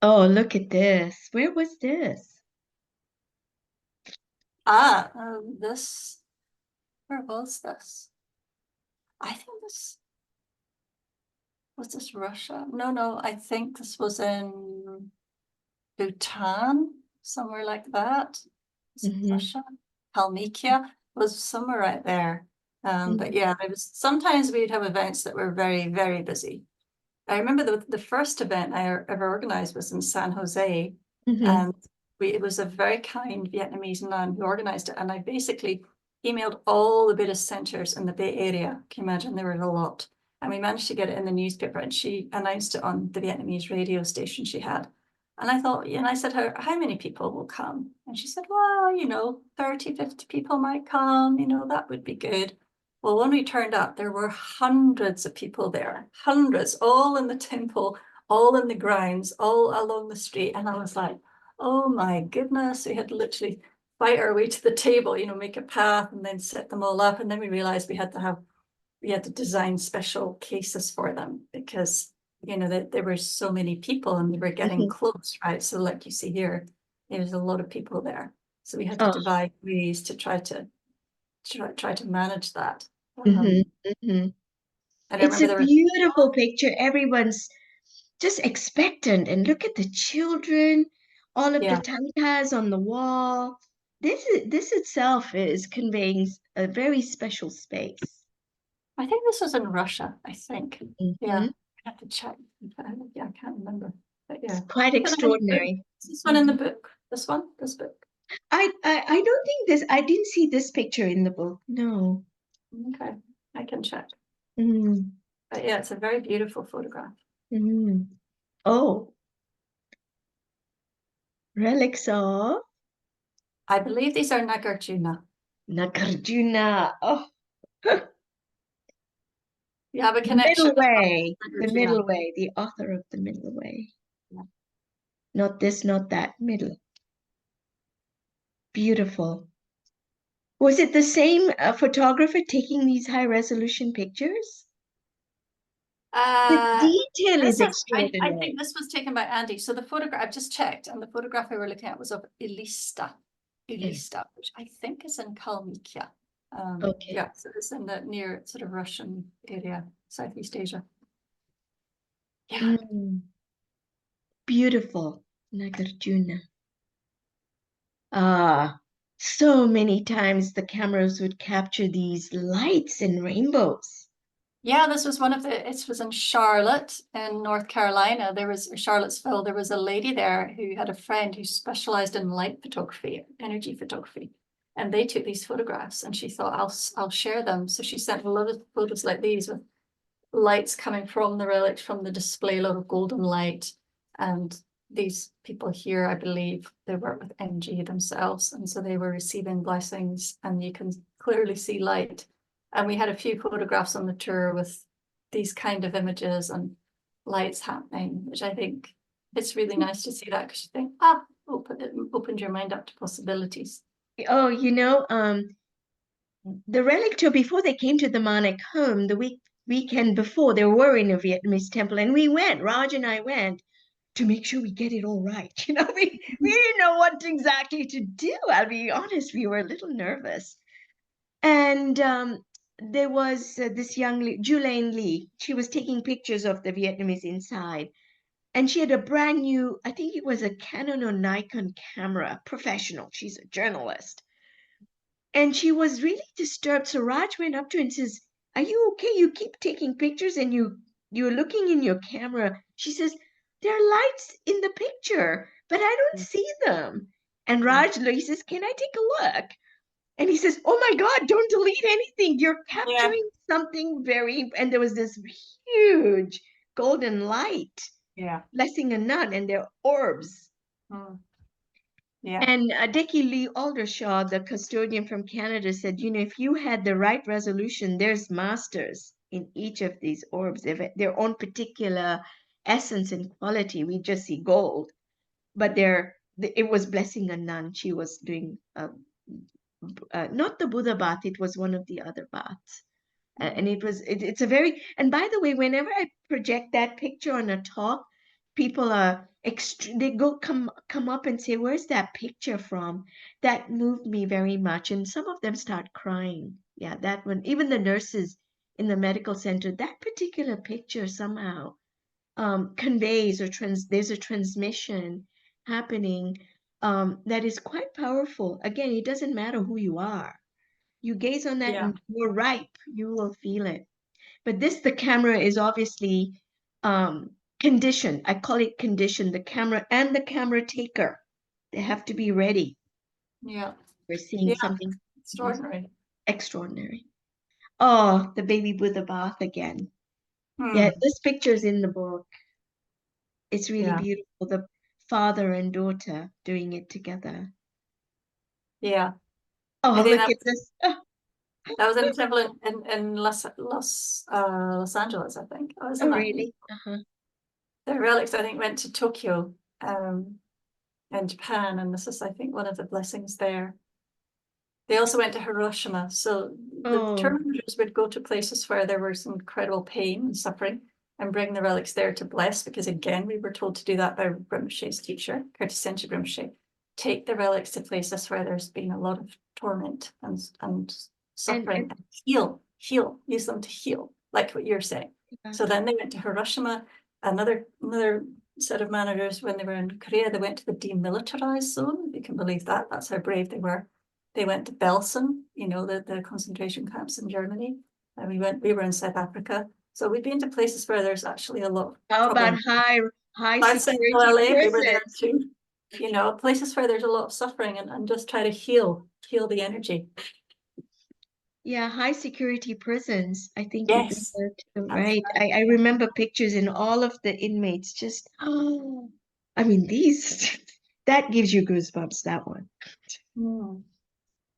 Oh, look at this. Where was this?
This, where was this? I think this was this Russia. No, I think this was in Bhutan, somewhere like that. Is it
Hmm.
Russia? Kalmykia was somewhere right there. But
Hmm.
yeah, it was sometimes we'd have events that were very, very busy. I remember the first event I ever organized was in San Jose,
Hmm.
and it was a very kind Vietnamese nun who organized it. And I basically emailed all the Buddhist centers in the Bay Area. Can you imagine? There were a lot. And we managed to get it in the newspaper, and she announced it on the Vietnamese radio station she had. And I thought, and I said, how many people will come? And she said, well, 30, 50 people might come, that would be good. Well, when we turned up, there were hundreds of people there, hundreds, all in the temple, all in the grounds, all along the street. And I was like, oh my goodness, we had to literally fight our way to the table, make a path and then set them all up. And then we realized we had to design special cases for them because, that there were so many people and they were getting
Hmm.
close, right? So like you see here, there's a lot of people there. So we had to
Oh,
devise ways to try to manage that.
hmm. Hmm.
And I
It's
remember
a
there was,
beautiful picture. Everyone's just expectant, and look at the children, all of the
yeah,
tankas on the wall. This itself is conveying a very special space.
I think this was in Russia, I think. Yeah,
Hmm.
I have to check. Yeah, I can't remember. But
It's
yeah.
quite extraordinary.
Is this one in the
Hmm.
book? This one? This book?
I don't think this. I didn't see this picture in the book. No.
Okay, I can check.
Mm.
But yeah, it's a very beautiful photograph.
Mm. Oh, relics of
I believe these are Nagarjuna.
Nagarjuna. Oh,
You have a
the
connection
middle
with
way. The
Nagarjuna.
middle way. The author of the middle way.
Yeah.
Not this, not that. Middle. Beautiful. Was it the same photographer taking these high resolution pictures? The
Uh,
detail is
I
extraordinary.
think this was taken by Andy. So the photograph, I've just checked, and the photograph we were looking at was of
Yes.
Which I think is in Kalmykia.
Okay.
Yeah, so it's in the near sort of Russian area, Southeast Asia. Yeah.
Mm, beautiful. Nagarjuna. Ah, so many times the cameras would capture these lights and rainbows.
Yeah, this was it was in Charlotte in North Carolina. Charlottesville, there was a lady there who had a friend who specialized in light photography, energy photography. And they took these photographs and she thought, I'll share them. So she sent a lot of photos like these with lights coming from the relics, from the display, a lot of golden light. And these people here, I believe, they work with MG themselves, and so they were receiving blessings, and you can clearly see light. And we had a few photographs on the tour with these kind of images and lights happening, which I think it's really nice to see that, because you think, it opened your mind up to possibilities.
Oh, the Relic tour, before they came to the Manek home, the weekend before, they were in a Vietnamese temple, and we went, Raj and I went to make sure we get it all right. We didn't know what exactly to do. I'll be honest, we were a little nervous. And there was this young Julaine Lee. She was taking pictures of the Vietnamese inside. And she had a brand new, I think it was a Canon or Nikon camera, professional. She's a journalist. And she was really disturbed. So Raj went up to her and says, "Are you okay? You keep taking pictures and you're looking in your camera." She says, "There are lights in the picture, but I don't see them." And he says, "Can I take a look?" And he says, "Oh my God, don't delete anything. You're
Yeah,
capturing something very," and there was this huge golden light
yeah.
blessing a nun, and they're orbs.
Mm. Yeah,
And Dickie Lee Aldershaw, the custodian from Canada, said, if you had the right resolution, there's masters in each of these orbs. They have their own particular essence and quality. We just see gold, but it was blessing a nun. She was doing not the Buddha bath, it was one of the other baths. And it's a very, and by the way, whenever I project that picture on a talk, people are they come up and say, "Where's that picture from?" That moved me very much, and some of them start crying. Yeah, that one, even the nurses in the medical center, that particular picture somehow conveys there's a transmission happening that is quite powerful. Again, it doesn't matter who you are. You gaze on that
yeah,
and you're ripe, you will feel it. But the camera is obviously conditioned. I call it conditioned, the camera and the camera taker. They have to be ready.
yeah,
We're seeing
yeah.
something
Extraordinary.
extraordinary. Oh, the baby Buddha bath again. Yeah,
Hmm.
this picture's in the book. It's really
Yeah,
beautiful. The father and daughter doing it together.
yeah. I
Oh,
think
look at this. Oh,
that was in a temple in Los Angeles, I think. Oh,
oh
isn't that neat?
really? Uh-huh.
The relics, I think, went to Tokyo, in Japan, and this is, I think, one of the blessings there. They also went to Hiroshima. So the tour
Oh,
managers would go to places where there was incredible pain and suffering and bring the relics there to bless, because again, we were told to do that by Rinpoche's teacher, Curtis Senshi Rinpoche. Take the relics to places where there's been a lot of torment and suffering,
and
and heal, use them to heal, like what you're saying. So then they went to Hiroshima. Another set of managers, when they were in Korea, they went to the demilitarized zone, if you can believe that. That's how brave they were. They went to Belsen, the concentration camps in Germany. And we were in South Africa. So we've been to places where there's actually a lot of
how about
trouble.
high
South Central
security
LA, we were there
prisons?
too. Places where there's a lot of suffering, and just try to heal the energy.
Yeah, high security prisons. I think you've been
Yes,
there too,
that's
right?
right.
I remember pictures in all of the inmates just, oh, I mean, that gives you goosebumps, that one.
Mm.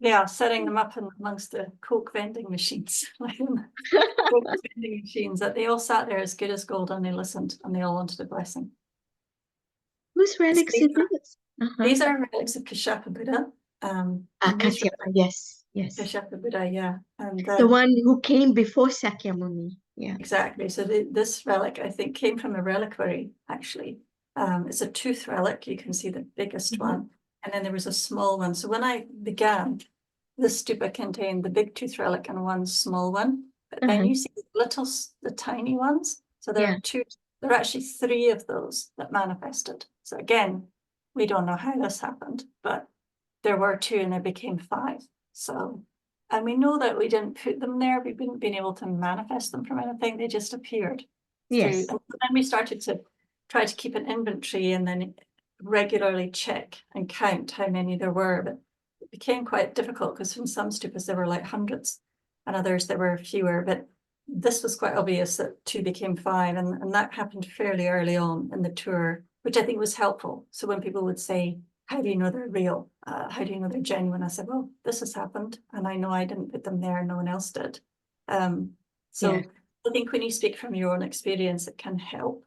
Yeah, setting them up in amongst the Coke vending machines, like Coke vending machines, that they all sat there as good as gold, and they listened, and they all wanted a blessing.
Whose
So
relics are these? Uh-huh.
these are relics of Kashapa Buddha. And these
Kasyapa,
relics,
yes, yes.
Kashapa Buddha, yeah. And
The one who came before Sakyamuni. Yeah.
exactly. So this relic, I think, came from a reliquary, actually. It's a tooth relic. You can see the biggest
Mhm.
one. And then there was a small one. So when I began, this stupa contained the big tooth relic and one small one. But then
Uh-huh.
you see the tiny ones. So
Yeah.
there are actually three of those that manifested. So again, we don't know how this happened, but there were two and there became five. So, and we know that we didn't put them there. We wouldn't been able to manifest them from anything. They just appeared through.
Yes.
And then we started to try to keep an inventory and then regularly check and count how many there were. But it became quite difficult, because in some stupas there were like hundreds, and others there were fewer. But this was quite obvious that 2 became 5, and that happened fairly early on in the tour, which I think was helpful. So when people would say, how do you know they're real? How do you know they're genuine? I said, well, this has happened, and I know I didn't put them there, no one else did.
Yeah.
So I think when you speak from your own experience, it can help,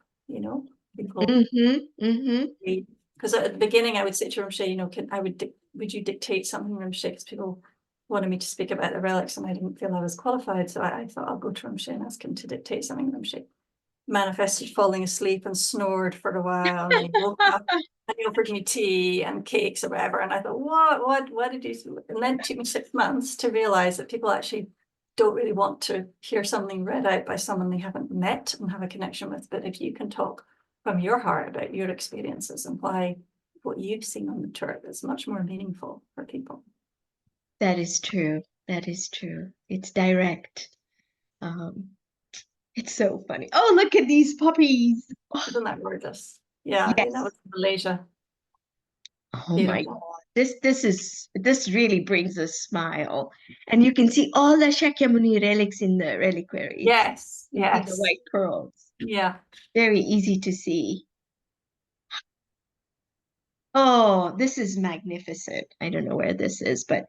people. Because at the beginning, I would say to Rinpoche, would you dictate something, Rinpoche? Because people wanted me to speak about the relics, and I didn't feel I was qualified. So I thought I'll go to Rinpoche and ask him to dictate something. Rinpoche manifested falling asleep and snored for a while, and then he woke up and he offered me tea and cakes or whatever. And I thought, what did you do? And then it took me 6 months to realize that people actually don't really want to hear something read out by someone they haven't met and have a connection with. But if you can talk from your heart about your experiences and why what you've seen on the tour is much more meaningful for people.
That is true. That is true. It's direct. Um, it's so funny. Oh, look at these puppies.
Isn't that gorgeous? Yeah, I think that
Yes.
was in Malaysia.
Oh my God.
Beautiful.
This really brings a smile. And you can see all the Shakyamuni relics in the reliquary.
Yes,
You can see the
yes.
white pearls.
Yeah.
Very easy to see. Oh, this is magnificent. I don't know where this is, but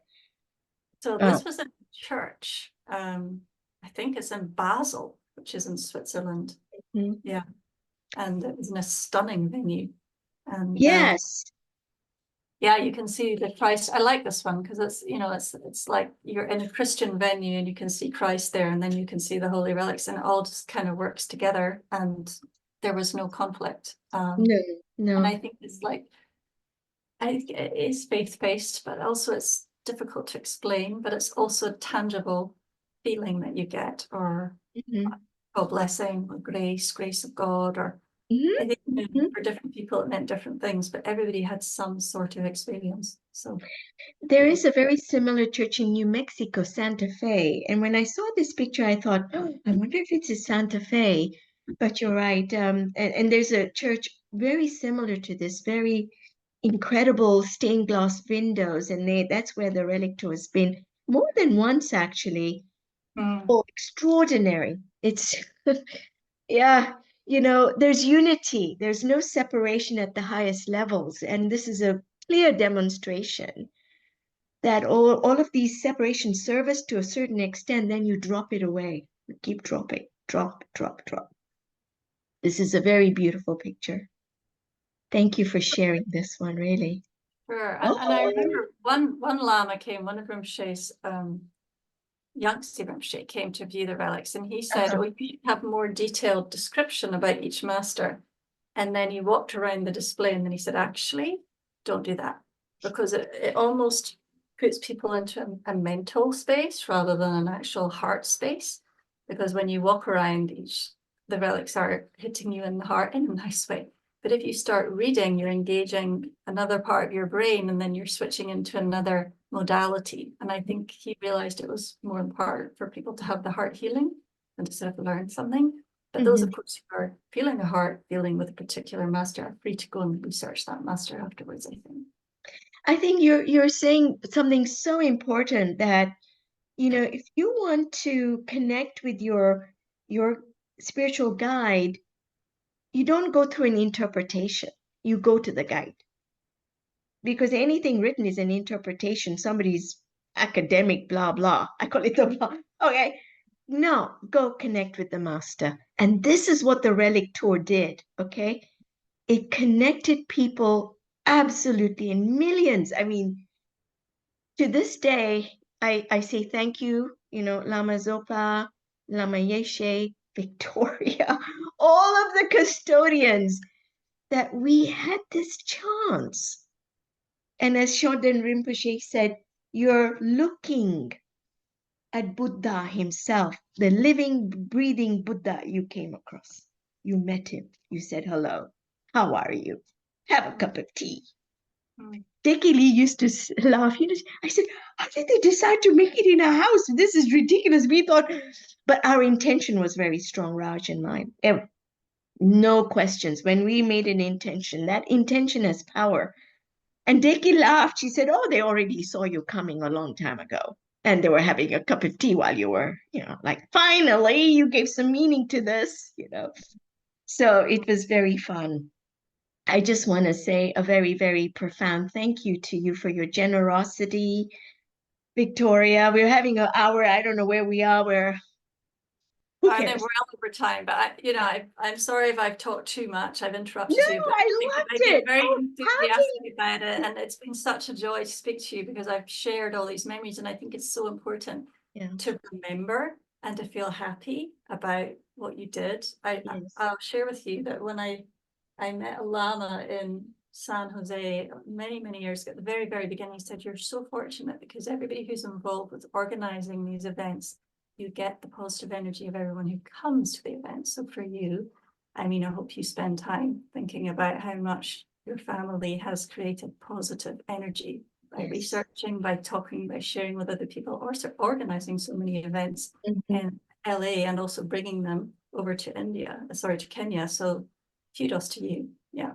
So
oh,
this was in church. I think it's in Basel, which is in Switzerland.
mhm.
Yeah. And it was in a stunning venue. And
Yes.
yeah, you can see the Christ. I like this one because it's like you're in a Christian venue and you can see Christ there, and then you can see the holy relics, and it all just kind of works together. And there was no conflict.
No,
And
no.
I think I think it is faith-based, but also it's difficult to explain, but it's also a tangible feeling that you get, or
Mhm,
God blessing, or grace of God, or I
mhm,
think
mhm.
for different people it meant different things, but everybody had some sort of experience. So
There is a very similar church in New Mexico, Santa Fe. And when I saw this picture, I thought, oh, I wonder if it's in Santa Fe. But you're right. And there's a church very similar to this, very incredible stained glass windows. And that's where the relic tour has been more than once, actually.
mm,
Oh, extraordinary. It's, yeah, there's unity. There's no separation at the highest levels. And this is a clear demonstration that all of these separations serve us to a certain extent, then you drop it away. You keep dropping, drop. This is a very beautiful picture. Thank you for sharing this one, really.
sure. And I
Oh,
remember one Lama came, one of Rinpoche's youngster Rinpoche came to view the relics, and he said,
uh-huh.
oh, you should have more detailed description about each master. And then he walked around the display, and then he said, actually, don't do that, because it almost puts people into a mental space rather than an actual heart space. Because when you walk around, the relics are hitting you in the heart in a nice way. But if you start reading, you're engaging another part of your brain, and then you're switching into another modality. And I think he realized it was more important for people to have the heart healing than to sort of learn something. But those,
Mhm.
of course, who are feeling a heart dealing with a particular master are free to go and research that master afterwards, I think.
I think you're saying something so important that, if you want to connect with your spiritual guide, you don't go through an interpretation. You go to the guide. Because anything written is an interpretation, somebody's academic blah blah. I call it the blah. Okay. No, go connect with the master. And this is what the Relic Tour did. Okay. It connected people absolutely in millions. I mean, to this day, I say thank you, Lama Zopa, Lama Yeshe, Victoria, all of the custodians that we had this chance. And as Shodan Rinpoche said, you're looking at Buddha himself, the living, breathing Buddha you came across. You met him. You said hello. How are you? Have a cup of tea.
Mm.
Deki Lee used to laugh. I said, how did they decide to make it in a house? This is ridiculous. We thought, but our intention was very strong, Raj and mine. No questions. When we made an intention, that intention has power. And Deki laughed. She said, oh, they already saw you coming a long time ago. and they were having a cup of tea while you were, like, finally, you gave some meaning to this. So it was very fun. I just want to say a very, very profound thank you to you for your generosity, Victoria. We're having an hour. I don't know where we are. Who
I think
cares?
we're well over time, but I'm sorry if I've talked too much. I've
No,
interrupted you, but
I
I've
loved
been
it.
very
Oh,
enthusiastic about it, and it's been such a joy to speak to you because I've shared all these memories, and I think it's so important
yeah,
to remember and to feel happy about what you did.
yes.
I'll share with you that when I met a Lama in San Jose many, many years ago, at the very, very beginning, he said, "You're so fortunate because everybody who's involved with organizing these events, you get the positive energy of everyone who comes to the event." So for you, I mean, I hope you spend time thinking about how much your family has created positive energy by
Yes.
researching, by talking, by sharing with other people, or organizing so many events
Mhm.
in LA and also bringing them over to to Kenya. So kudos to you. Yeah.